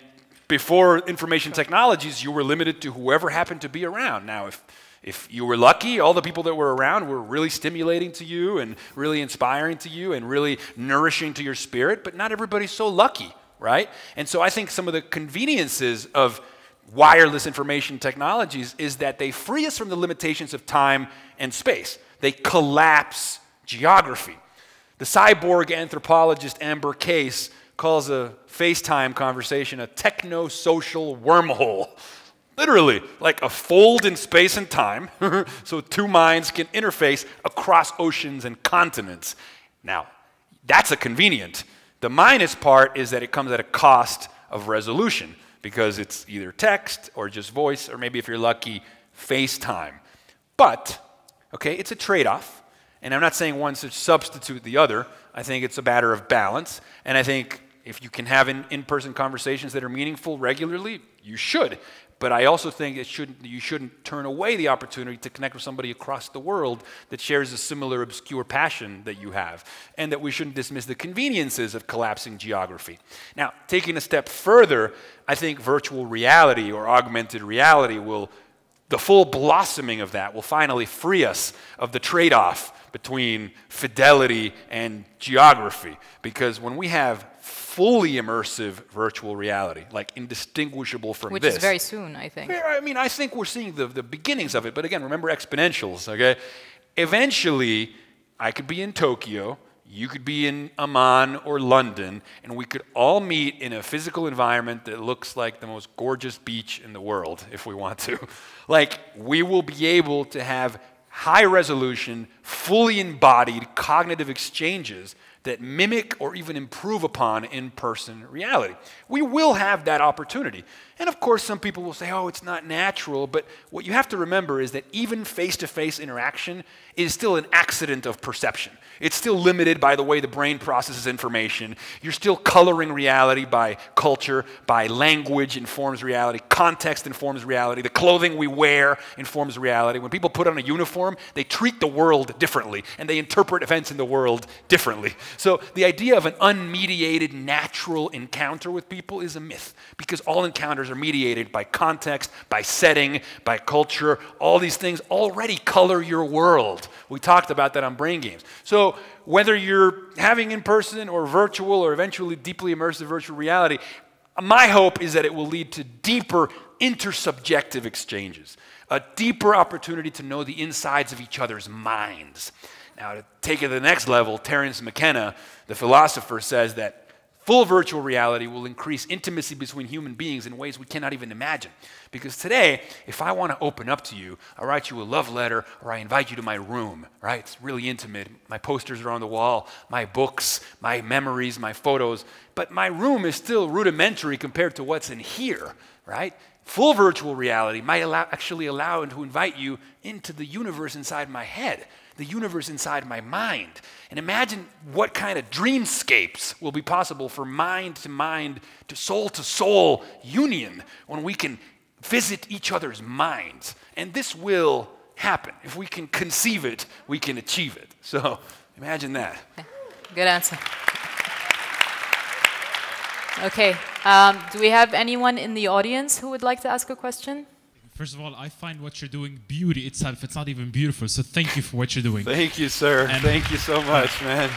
before information technologies, you were limited to whoever happened to be around. Now, if you were lucky, all the people that were around were really stimulating to you and really inspiring to you and really nourishing to your spirit, but not everybody's so lucky, right? And so I think some of the conveniences of wireless information technologies is that they free us from the limitations of time and space. They collapse geography. The cyborg anthropologist Amber Case calls a FaceTime conversation a techno-social wormhole. Literally, like a fold in space and time, so two minds can interface across oceans and continents. Now, that's a convenient. The minus part is that it comes at a cost of resolution because it's either text or just voice, or maybe if you're lucky, FaceTime. But, okay, it's a trade-off, and I'm not saying one should substitute the other. I think it's a matter of balance, and I think if you can have in-person conversations that are meaningful regularly, you should. But I also think you shouldn't turn away the opportunity to connect with somebody across the world that shares a similar obscure passion that you have, and that we shouldn't dismiss the conveniences of collapsing geography. Now, taking a step further, I think virtual reality or augmented reality the full blossoming of that will finally free us of the trade-off between fidelity and geography. Because when we have fully immersive virtual reality, like indistinguishable from Which this. is very soon, I think. I mean, I think we're seeing the beginnings of it, but again, remember exponentials, okay? Eventually, I could be in Tokyo, you could be in Amman or London, and we could all meet in a physical environment that looks like the most gorgeous beach in the world, if we want to. Like, we will be able to have high resolution, fully embodied cognitive exchanges that mimic or even improve upon in-person reality. We will have that opportunity. And of course, some people will say, oh, it's not natural, but what you have to remember is that even face-to-face interaction is still an accident of perception. It's still limited by the way the brain processes information. You're still coloring reality by culture, by language informs reality, context informs reality, the clothing we wear informs reality. When people put on a uniform, they treat the world differently, and they interpret events in the world differently. So the idea of an unmediated, natural encounter with people is a myth, because all encounters are mediated by context, by setting, by culture. All these things already color your world. We talked about that on Brain Games. So whether you're having in-person or virtual or eventually deeply immersive virtual reality, my hope is that it will lead to deeper intersubjective exchanges, a deeper opportunity to know the insides of each other's minds. Now, to take it to the next level, Terence McKenna, the philosopher, says that full virtual reality will increase intimacy between human beings in ways we cannot even imagine. Because today, if I want to open up to you, I write you a love letter, or I invite you to my room, right? It's really intimate. My posters are on the wall, my books, my memories, my photos. But my room is still rudimentary compared to what's in here, right? Full virtual reality might actually allow and to invite you into the universe inside my head, the universe inside my mind. And imagine what kind of dreamscapes will be possible for mind to soul union when we can visit each other's minds. And this will happen. If we can conceive it, we can achieve it. So imagine that. Good answer. Okay, do we have anyone in the audience who would like to ask a question? First of all, I find what you're doing beauty itself. It's not even beautiful, so thank you for what you're doing. Thank you, sir. And thank you so much, man.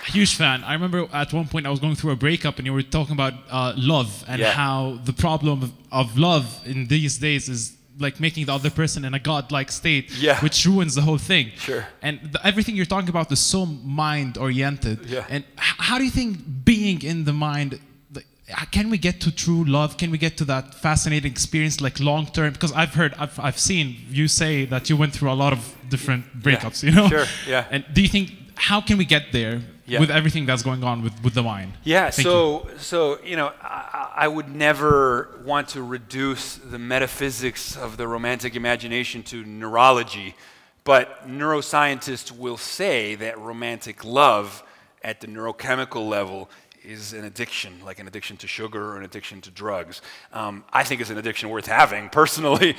Huge fan. I remember at one point I was going through a breakup and you were talking about love and how the problem of love in these days is like making the other person in a godlike state, which ruins the whole thing. Sure. And everything you're talking about is so mind-oriented. Yeah. And how do you think being in the mind, can we get to true love? Can we get to that fascinating experience, like long-term? Because I've seen you say that you went through a lot of different breakups, you know? Sure, yeah. And do you think, how can we get there with everything that's going on with the mind? Yeah, so you know, I would never want to reduce the metaphysics of the romantic imagination to neurology, but neuroscientists will say that romantic love at the neurochemical level is an addiction, like an addiction to sugar or an addiction to drugs. I think it's an addiction worth having, personally,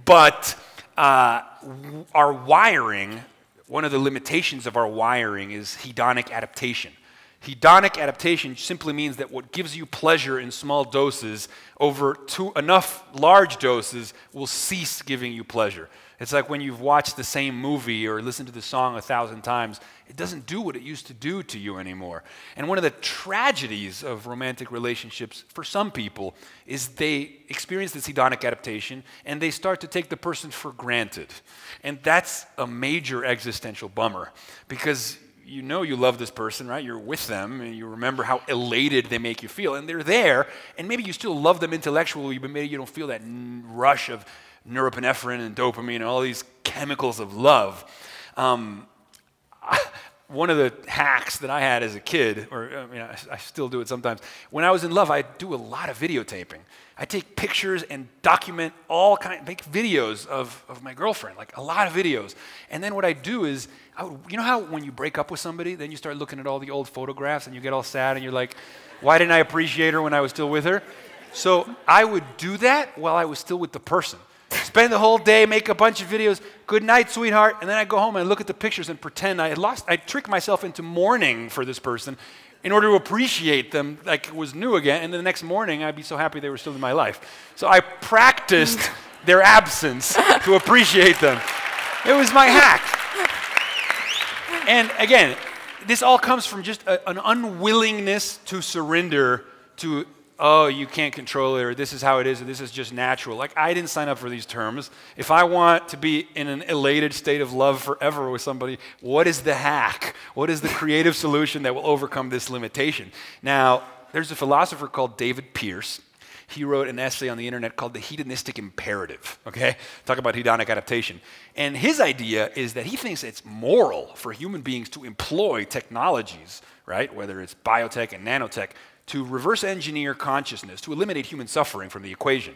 but our wiring, one of the limitations of our wiring is hedonic adaptation. Hedonic adaptation simply means that what gives you pleasure in small doses over enough large doses will cease giving you pleasure. It's like when you've watched the same movie or listened to the song 1,000 times, it doesn't do what it used to do to you anymore. And one of the tragedies of romantic relationships for some people is they experience this hedonic adaptation and they start to take the person for granted. And that's a major existential bummer because you know you love this person, right? You're with them and you remember how elated they make you feel and they're there and maybe you still love them intellectually, but maybe you don't feel that rush of norepinephrine and dopamine and all these chemicals of love. One of the hacks that I had as a kid, or I mean, I still do it sometimes, when I was in love, I do a lot of videotaping. I take pictures and document make videos of my girlfriend, like a lot of videos. And then what I do is, you know how when you break up with somebody, then you start looking at all the old photographs and you get all sad and you're like, why didn't I appreciate her when I was still with her? So I would do that while I was still with the person. Spend the whole day, make a bunch of videos, good night, sweetheart, and then I go home and look at the pictures and pretend I trick myself into mourning for this person in order to appreciate them like it was new again, and then the next morning I'd be so happy they were still in my life. So I practiced their absence to appreciate them. It was my hack. And again, this all comes from just an unwillingness to surrender to, oh, you can't control it, or this is how it is, or this is just natural. Like, I didn't sign up for these terms. If I want to be in an elated state of love forever with somebody, what is the hack? What is the creative solution that will overcome this limitation? Now, there's a philosopher called David Pierce. He wrote an essay on the internet called The Hedonistic Imperative, okay? Talk about hedonic adaptation. And his idea is that he thinks it's moral for human beings to employ technologies, right, whether it's biotech and nanotech, to reverse engineer consciousness, to eliminate human suffering from the equation.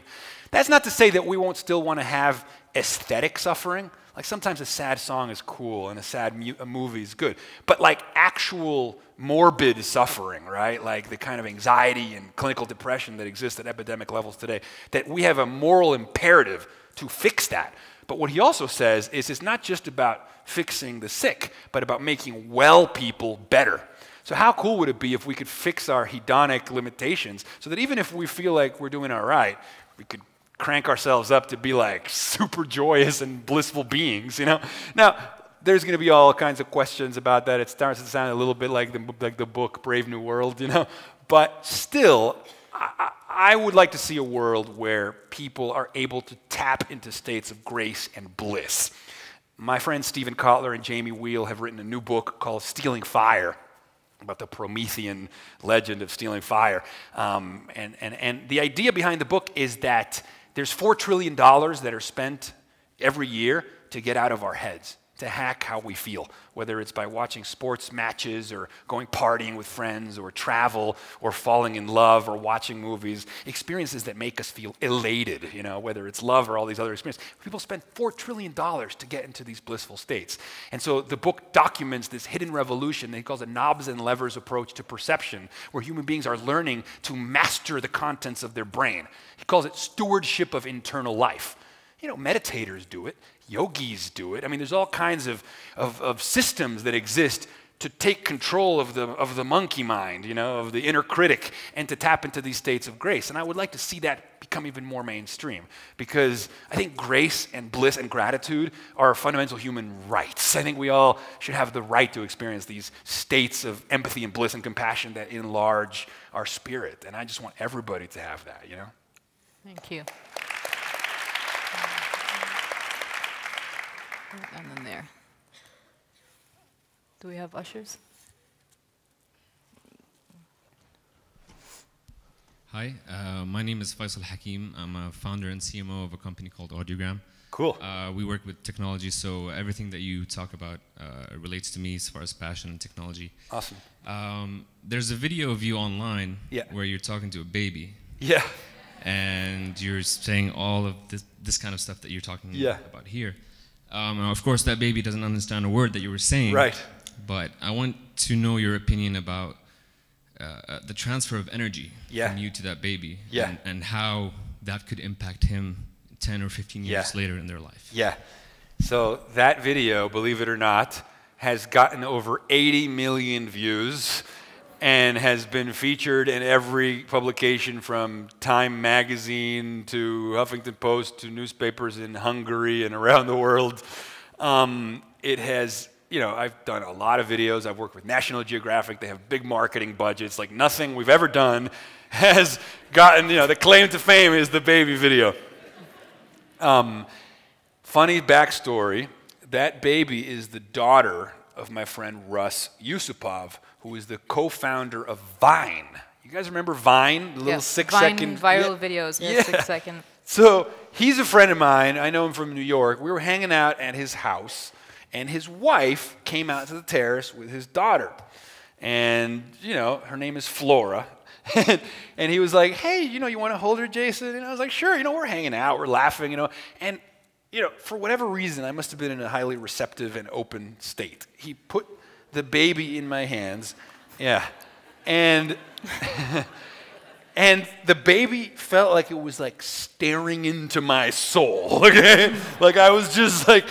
That's not to say that we won't still want to have aesthetic suffering. Like, sometimes a sad song is cool and a sad movie is good. But like actual morbid suffering, right? Like the kind of anxiety and clinical depression that exists at epidemic levels today, that we have a moral imperative to fix that. But what he also says is it's not just about fixing the sick, but about making well people better. So how cool would it be if we could fix our hedonic limitations so that even if we feel like we're doing all right, we could crank ourselves up to be like super joyous and blissful beings, you know? Now, there's going to be all kinds of questions about that. It starts to sound a little bit like the book Brave New World, you know? But still, I would like to see a world where people are able to tap into states of grace and bliss. My friends Stephen Kotler and Jamie Wheel have written a new book called Stealing Fire, about the Promethean legend of stealing fire. And the idea behind the book is that there's $4 trillion that are spent every year to get out of our heads, to hack how we feel, whether it's by watching sports matches or going partying with friends or travel or falling in love or watching movies, experiences that make us feel elated, you know, whether it's love or all these other experiences. People spend $4 trillion to get into these blissful states. And so the book documents this hidden revolution that he calls a knobs and levers approach to perception, where human beings are learning to master the contents of their brain. He calls it stewardship of internal life. You know, meditators do it. Yogis do it. I mean, there's all kinds of systems that exist to take control of the monkey mind, you know, of the inner critic, and to tap into these states of grace. And I would like to see that become even more mainstream, because I think grace and bliss and gratitude are fundamental human rights. I think we all should have the right to experience these states of empathy and bliss and compassion that enlarge our spirit. And I just want everybody to have that, you know? Thank you. And then there. Do we have ushers? Hi, my name is Faisal Hakim. I'm a founder and CMO of a company called Audiogram. Cool. We work with technology, so everything that you talk about relates to me as far as passion and technology. Awesome. There's a video of you online Yeah. where you're talking to a baby. Yeah. And you're saying all of this kind of stuff that you're talking Yeah. about here. Of course, that baby doesn't understand a word that you were saying. Right. But I want to know your opinion about the transfer of energy Yeah. from you to that baby, Yeah. and how that could impact him 10 or 15 years Yeah. later in their life. Yeah. So that video, believe it or not, has gotten over 80 million views and has been featured in every publication from Time magazine to Huffington Post to newspapers in Hungary and around the world. It has, you know, I've done a lot of videos. I've worked with National Geographic. They have big marketing budgets. Like, nothing we've ever done has gotten, you know, the claim to fame is the baby video. Funny backstory, that baby is the daughter of my friend Russ Yusupov, who is the co-founder of Vine. You guys remember Vine? The little 6-second viral videos, yeah, 6 second. So he's a friend of mine. I know him from New York. We were hanging out at his house, and his wife came out to the terrace with his daughter. And, you know, her name is Flora. And he was like, hey, you know, you want to hold her, Jason? And I was like, sure. You know, we're hanging out. We're laughing, you know. And, you know, for whatever reason, I must have been in a highly receptive and open state. He put the baby in my hands. Yeah. And and the baby felt like it was like staring into my soul, okay? Like I was just like,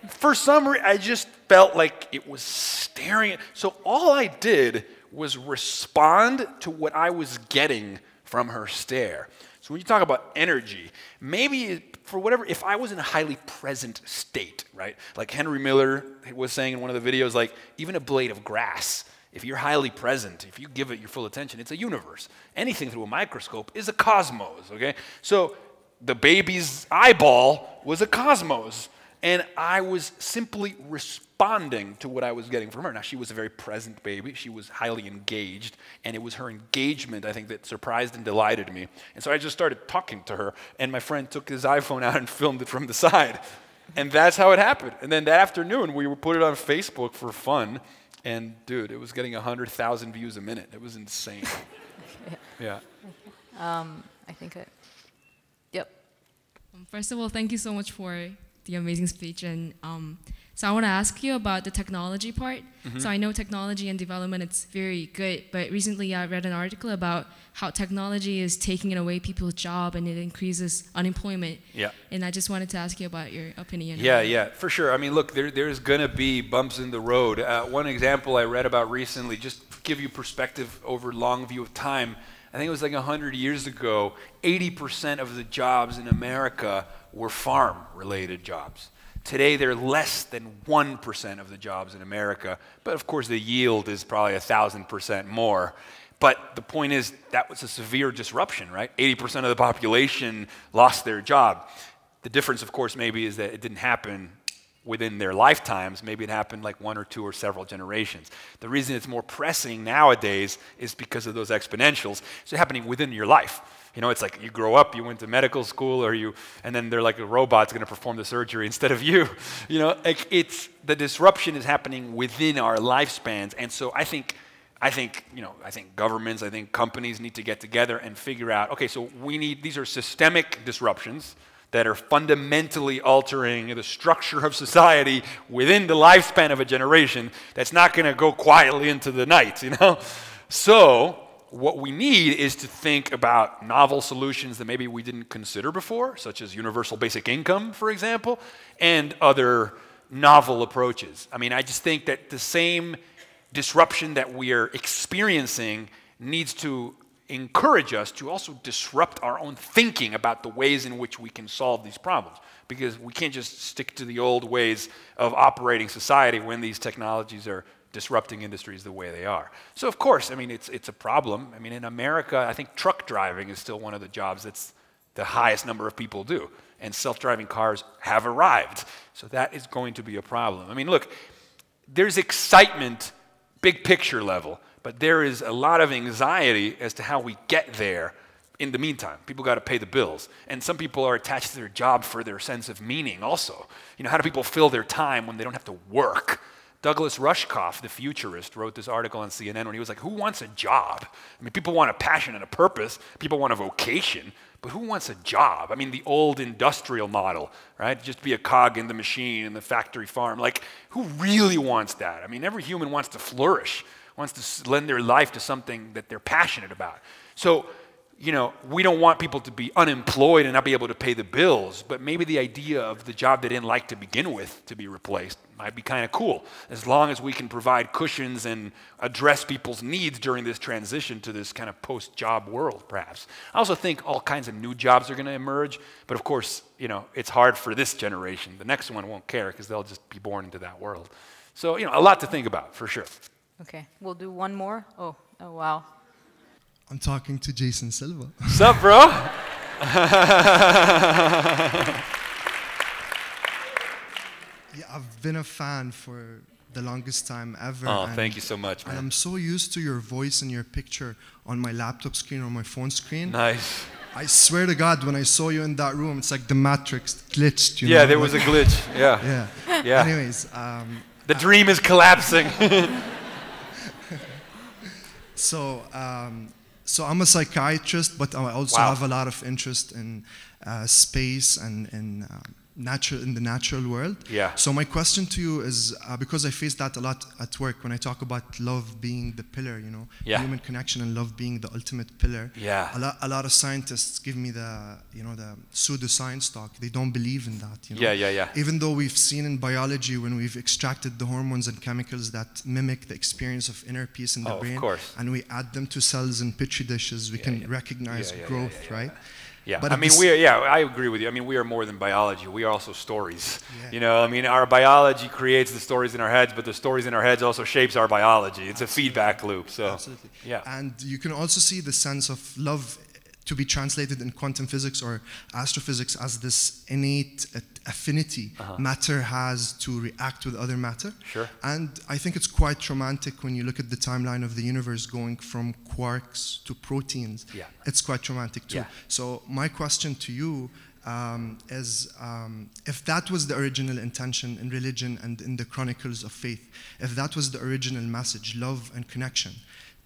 for some reason, I just felt like it was staring at, so all I did was respond to what I was getting from her stare. So when you talk about energy, maybe for whatever, if I was in a highly present state, right? Like Henry Miller was saying in one of the videos, like even a blade of grass If you're highly present, if you give it your full attention, it's a universe. Anything through a microscope is a cosmos, okay? So the baby's eyeball was a cosmos, and I was simply responding to what I was getting from her. Now, she was a very present baby. She was highly engaged, and it was her engagement, I think, that surprised and delighted me. And so I just started talking to her, and my friend took his iPhone out and filmed it from the side. And that's how it happened. And then that afternoon, we put it on Facebook for fun, and dude, it was getting 100,000 views a minute. It was insane. Yeah. I think yep. First of all, thank you so much for the amazing speech. And so I want to ask you about the technology part. So I know technology and development, it's very good, but recently I read an article about how technology is taking away people's job and it increases unemployment. Yeah. And I just wanted to ask you about your opinion. Yeah, for sure. I mean, look, there's going to be bumps in the road. One example I read about recently, just to give you perspective over long view of time, I think it was like 100 years ago, 80% of the jobs in America were farm-related jobs. Today, they're less than 1% of the jobs in America, but of course the yield is probably 1,000% more. But the point is, that was a severe disruption, right? 80% of the population lost their job. The difference, of course, maybe is that it didn't happen within their lifetimes. Maybe it happened like 1 or 2 or several generations. The reason it's more pressing nowadays is because of those exponentials. It's happening within your life. You know, it's like you grow up, you went to medical school, and then they're like a robot's going to perform the surgery instead of you. You know, like the disruption is happening within our lifespans, and so I think governments, I think companies need to get together and figure out, okay, so these are systemic disruptions that are fundamentally altering the structure of society within the lifespan of a generation. That's not going to go quietly into the night, you know? So what we need is to think about novel solutions that maybe we didn't consider before, such as universal basic income, for example, and other novel approaches. I mean, I just think that the same disruption that we are experiencing needs to encourage us to also disrupt our own thinking about the ways in which we can solve these problems, because we can't just stick to the old ways of operating society when these technologies are disrupting industries the way they are. So of course, I mean, it's a problem. I mean, in America, I think truck driving is still one of the jobs that's the highest number of people do, and self-driving cars have arrived. So that is going to be a problem. I mean, look, there's excitement, big picture level, but there is a lot of anxiety as to how we get there in the meantime. People got to pay the bills. And some people are attached to their job for their sense of meaning also. You know, how do people fill their time when they don't have to work? Douglas Rushkoff, the futurist, wrote this article on CNN when he was like, who wants a job? I mean, people want a passion and a purpose. People want a vocation. But who wants a job? I mean, the old industrial model, right? Just be a cog in the machine in the factory farm. Like, who really wants that? I mean, every human wants to flourish, wants to lend their life to something that they're passionate about. So, you know, we don't want people to be unemployed and not be able to pay the bills, but maybe the idea of the job they didn't like to begin with to be replaced might be kind of cool, as long as we can provide cushions and address people's needs during this transition to this kind of post-job world, perhaps. I also think all kinds of new jobs are going to emerge, but of course, you know, it's hard for this generation. The next one won't care because they'll just be born into that world. So, you know, a lot to think about, for sure. Okay, we'll do one more. Oh wow. I'm talking to Jason Silva. What's up, bro? Yeah, I've been a fan for the longest time ever. Oh, thank you so much, man. And I'm so used to your voice and your picture on my laptop screen or my phone screen. Nice. I swear to God, when I saw you in that room, it's like the Matrix glitched, you know? Yeah, there was a glitch, yeah. Yeah. Anyways. The dream is collapsing. So I'm a psychiatrist, but I also have a lot of interest in space and in the natural world. Yeah. So my question to you is, because I face that a lot at work when I talk about love being the pillar, you know, human connection and love being the ultimate pillar. Yeah. A lot of scientists give me the pseudoscience talk. They don't believe in that. You know? Yeah. Even though we've seen in biology when we've extracted the hormones and chemicals that mimic the experience of inner peace in the brain, of course. and we add them to cells in petri dishes, we can recognize growth, right? Yeah, but I mean, I agree with you. I mean, we are more than biology. We are also stories. Yeah. You know, I mean, our biology creates the stories in our heads, but the stories in our heads also shapes our biology. It's a feedback loop. So, absolutely. Yeah. And you can also see the sense of love to be translated in quantum physics or astrophysics as this innate affinity matter has to react with other matter. Sure. And I think it's quite romantic when you look at the timeline of the universe going from quarks to proteins. Yeah. It's quite romantic too. Yeah. So my question to you is if that was the original intention in religion and in the chronicles of faith, if that was the original message, love and connection,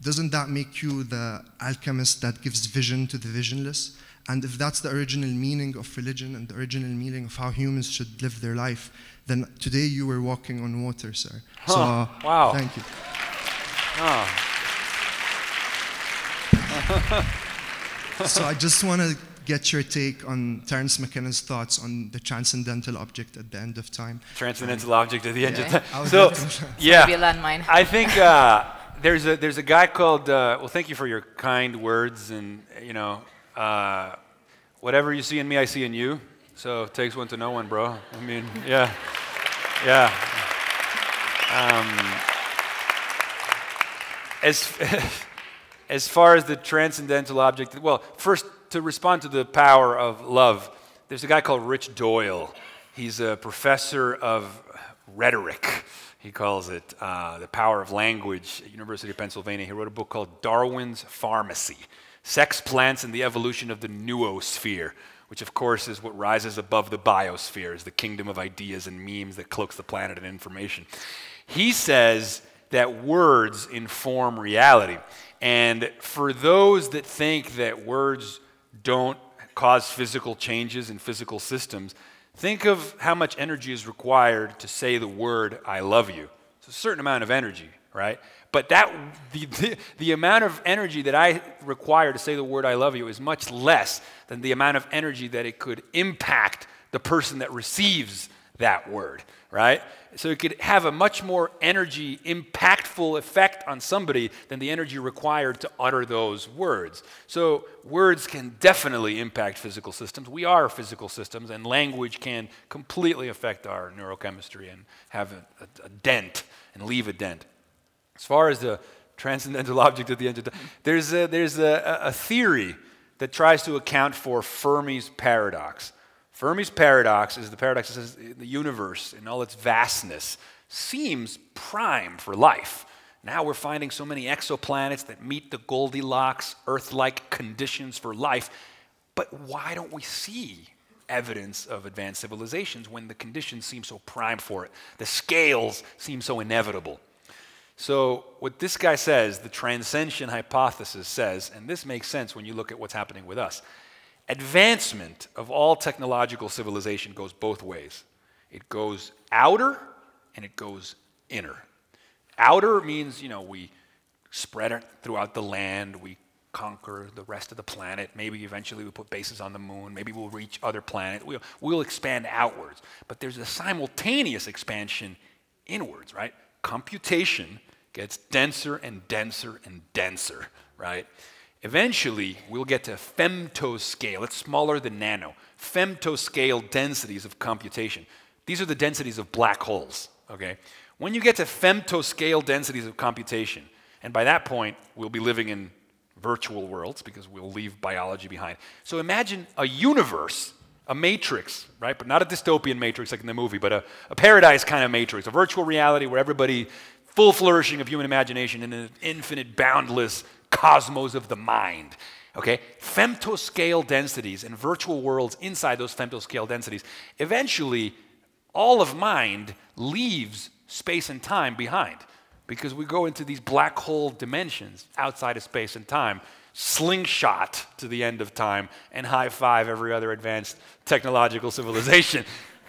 doesn't that make you the alchemist that gives vision to the visionless? And if that's the original meaning of religion and the original meaning of how humans should live their life, then today you were walking on water, sir. Huh. So, wow. Thank you. Oh. So I just want to get your take on Terence McKenna's thoughts on the transcendental object at the end of time. Transcendental object at the end of time. So, yeah, be a landmine. I think there's a guy called. Well, thank you for your kind words, and you know, whatever you see in me, I see in you. So it takes one to know one, bro. I mean, yeah, yeah. As far as the transcendental object, well, first to respond to the power of love, there's a guy called Rich Doyle. He's a professor of rhetoric. He calls it the power of language at University of Pennsylvania. He wrote a book called Darwin's Pharmacy, Sex, Plants, and the Evolution of the Noosphere, which of course is what rises above the biosphere, is the kingdom of ideas and memes that cloaks the planet in information. He says that words inform reality. And for those that think that words don't cause physical changes in physical systems, think of how much energy is required to say the word, I love you. It's a certain amount of energy, right? But the amount of energy that I require to say the word, I love you, is much less than the amount of energy that it could impact the person that receives that word, right? So it could have a much more energy, impactful effect on somebody than the energy required to utter those words. So words can definitely impact physical systems. We are physical systems, and language can completely affect our neurochemistry and have a dent and leave a dent. As far as the transcendental object at the end of the time, there's a theory that tries to account for Fermi's paradox. Fermi's paradox is the paradox that says the universe in all its vastness seems prime for life. Now we're finding so many exoplanets that meet the Goldilocks, Earth-like conditions for life, but why don't we see evidence of advanced civilizations when the conditions seem so prime for it? The scales seem so inevitable. So what this guy says, the transcension hypothesis says, and this makes sense when you look at what's happening with us, advancement of all technological civilization goes both ways. It goes outer and it goes inner. Outer means, you know, we spread it throughout the land, we conquer the rest of the planet, maybe eventually we put bases on the moon, maybe we'll reach other planets, we'll expand outwards. But there's a simultaneous expansion inwards, right? Computation gets denser and denser and denser, right? Eventually, we'll get to femtoscale. It's smaller than nano. Femtoscale densities of computation. These are the densities of black holes, okay? When you get to femtoscale densities of computation, and by that point, we'll be living in virtual worlds because we'll leave biology behind. So imagine a universe, a matrix, right? But not a dystopian matrix like in the movie, but a paradise kind of matrix, a virtual reality where everybody, full flourishing of human imagination in an infinite, boundless cosmos of the mind, okay? Femtoscale densities and virtual worlds inside those femtoscale densities. Eventually, all of mind leaves space and time behind because we go into these black hole dimensions outside of space and time, slingshot to the end of time, and high five every other advanced technological civilization.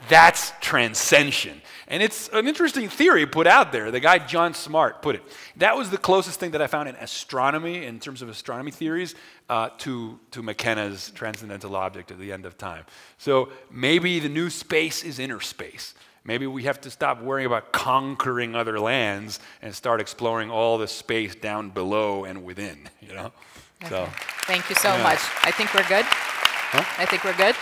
That's transcension. And it's an interesting theory put out there. The guy John Smart put it. That was the closest thing that I found in astronomy, in terms of astronomy theories, to McKenna's transcendental object at the end of time. So maybe the new space is inner space. Maybe we have to stop worrying about conquering other lands and start exploring all the space down below and within, you know? Okay. So, thank you so much. I think we're good. I think we're good.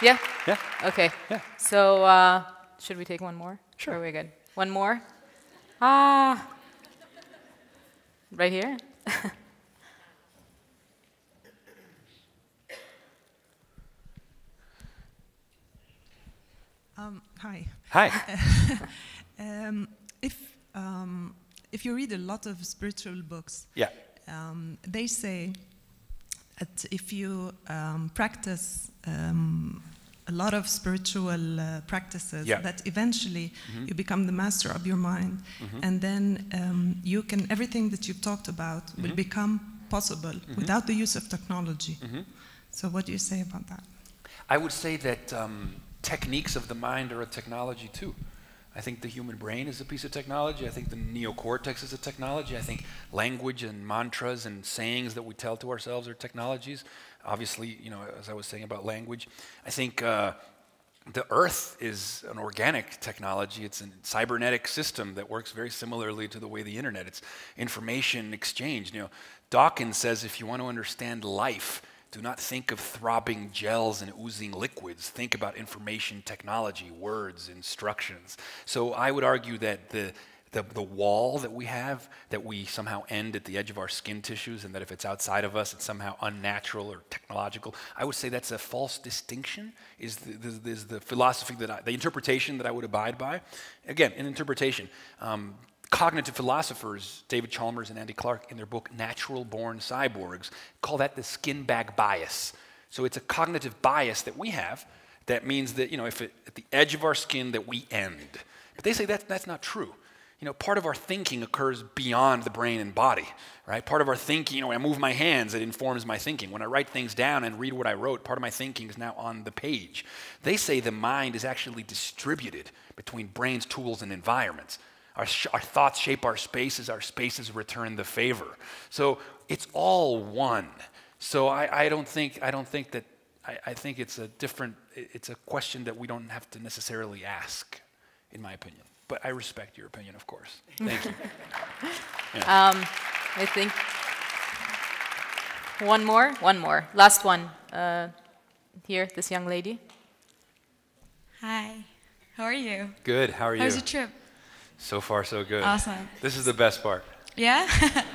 Yeah? Yeah. Okay. Yeah. So, should we take one more? Sure. Or are we good? One more? Ah. Right here? Hi. Hi. If you read a lot of spiritual books, Yeah. They say that if you practice a lot of spiritual practices, Yeah. that eventually you become the master of your mind, and then you can everything that you've talked about will become possible without the use of technology. So, what do you say about that? I would say that techniques of the mind are a technology too. I think the human brain is a piece of technology. I think the neocortex is a technology. I think language and mantras and sayings that we tell to ourselves are technologies. Obviously, you know, as I was saying about language, I think the Earth is an organic technology. It's a cybernetic system that works very similarly to the way the internet. It's information exchange. You know, Dawkins says if you want to understand life, do not think of throbbing gels and oozing liquids. Think about information technology, words, instructions. So I would argue that the wall that we have, that we somehow end at the edge of our skin tissues, and that if it's outside of us, it's somehow unnatural or technological. I would say that's a false distinction, is the philosophy the interpretation that I would abide by. Again, in interpretation, cognitive philosophers, David Chalmers and Andy Clark, in their book Natural Born Cyborgs, call that the skin bag bias. So it's a cognitive bias that we have that means that, you know, if at the edge of our skin that we end. But they say that's not true. You know, part of our thinking occurs beyond the brain and body, right? Part of our thinking, you know, when I move my hands, it informs my thinking. When I write things down and read what I wrote, part of my thinking is now on the page. They say the mind is actually distributed between brains, tools, and environments. Our thoughts shape our spaces return the favor. So it's all one. So I think it's a question that we don't have to necessarily ask, in my opinion. But I respect your opinion, of course. Thank you. Yeah. I think one more. Last one. Here, this young lady. Hi. How are you? Good. How are you? How's your trip? So far, so good. Awesome. This is the best part. Yeah?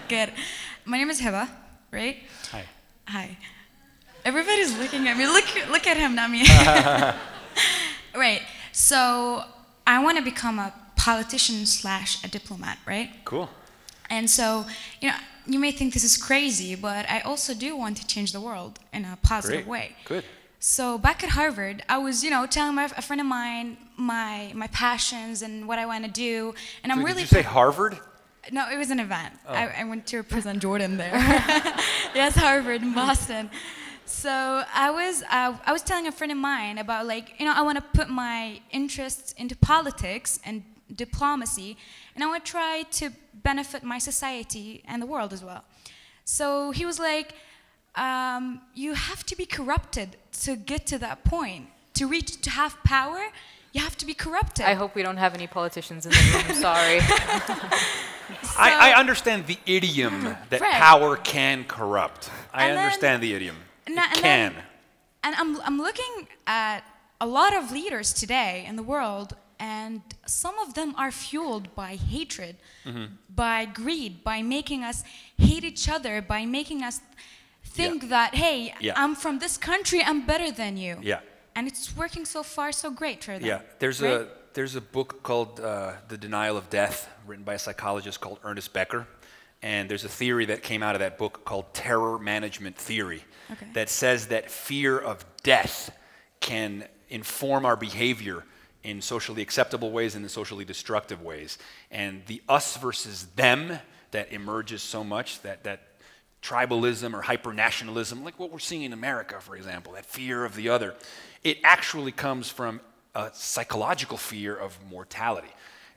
Good. My name is Hiba, right? Hi. Hi. Everybody's looking at me. Look at him, not me. Right. So I want to become a politician / a diplomat, right? Cool. And so, you know, you may think this is crazy, but I also do want to change the world in a positive way. Good. So back at Harvard, I was, you know, telling a friend of mine my passions and what I want to do, and I'm really. Did you say Harvard? No, it was an event. Oh. I went to represent Jordan there. Yes, Harvard in Boston. So I was telling a friend of mine about, like, you know, I want to put my interests into politics and diplomacy, and I want to try to benefit my society and the world as well. So he was like, you have to be corrupted to get to that point. To have power, you have to be corrupted. I hope we don't have any politicians in the room. Sorry. So, I understand the idiom that right. power can corrupt. I And understand then- the idiom. and It then- can. And I'm looking at a lot of leaders today in the world, and some of them are fueled by hatred, by greed, by making us hate each other, by making us think that, hey, I'm from this country, I'm better than you. Yeah. And it's working so far so great for them. Yeah. right? There's a book called The Denial of Death, written by a psychologist called Ernest Becker. And there's a theory that came out of that book called terror management theory, that says that fear of death can inform our behavior in socially acceptable ways and in socially destructive ways. And the us versus them that emerges so much, that tribalism or hyper-nationalism, like what we're seeing in America, for example, that fear of the other, it actually comes from a psychological fear of mortality.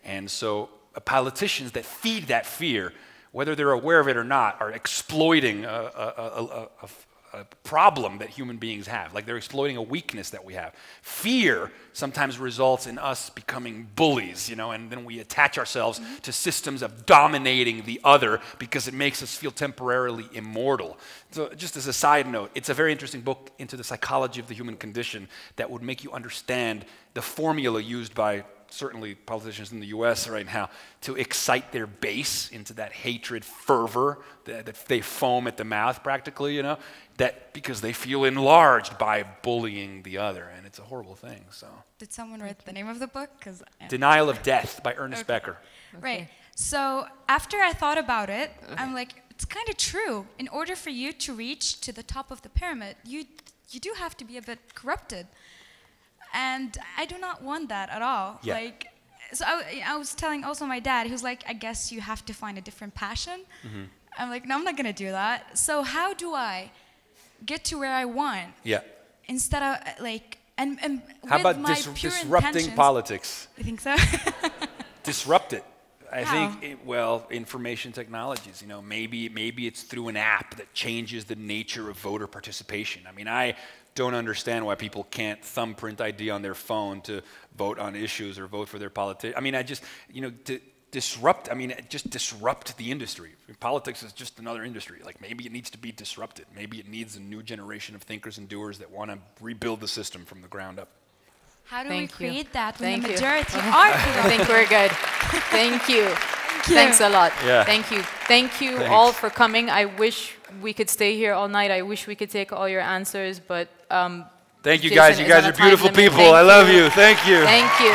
And so politicians that feed that fear, whether they're aware of it or not, are exploiting a problem that human beings have. Like they're exploiting a weakness that we have. Fear sometimes results in us becoming bullies, you know, and then we attach ourselves to systems of dominating the other because it makes us feel temporarily immortal. So just as a side note, it's a very interesting book into the psychology of the human condition that would make you understand the formula used by certainly politicians in the US right now to excite their base into that hatred fervor that they foam at the mouth practically, you know, that because they feel enlarged by bullying the other, and it's a horrible thing. So did someone write the name of the book? Denial of Death by Ernest Becker. Right. So after I thought about it, I'm like, it's kind of true. In order for you to reach to the top of the pyramid, you do have to be a bit corrupted. And I do not want that at all. Yeah. Like, so I was telling also my dad, he was like, I guess you have to find a different passion. I'm like, no, I'm not going to do that. So how do I get to where I want? Yeah. Instead of like, and how with about my disrupting politics? You think so? Disrupt it. I How? think, well, information technologies, you know, maybe it's through an app that changes the nature of voter participation. I mean, I don't understand why people can't thumbprint ID on their phone to vote on issues or vote for their politician. I mean, I just, you know, to disrupt, I mean, just disrupt the industry. Politics is just another industry. Like maybe it needs to be disrupted. Maybe it needs a new generation of thinkers and doers that want to rebuild the system from the ground up. How do we create that when Thank the you. majority are corrupt? I think we're good. Thank you. Thanks a lot. Yeah. Thank you. Thank you all for coming. I wish we could stay here all night. I wish we could take all your answers, but thank you Jason guys. You is guys on are a time beautiful limit. people. I love you. Thank you. Thank you.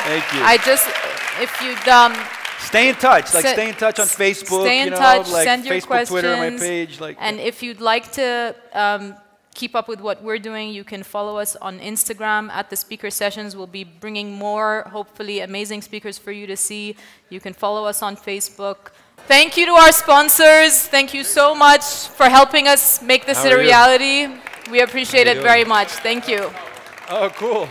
Thank you. I just, if you'd stay in touch. Like stay in touch on Facebook. Stay in you know, touch. like Send your Facebook, questions. Twitter, my page. Like, and if you'd like to keep up with what we're doing, you can follow us on Instagram at the Speaker Sessions. We'll be bringing more, hopefully, amazing speakers for you to see. You can follow us on Facebook. Thank you to our sponsors. Thank you so much for helping us make this a reality. We appreciate it very much. Thank you. Oh, cool.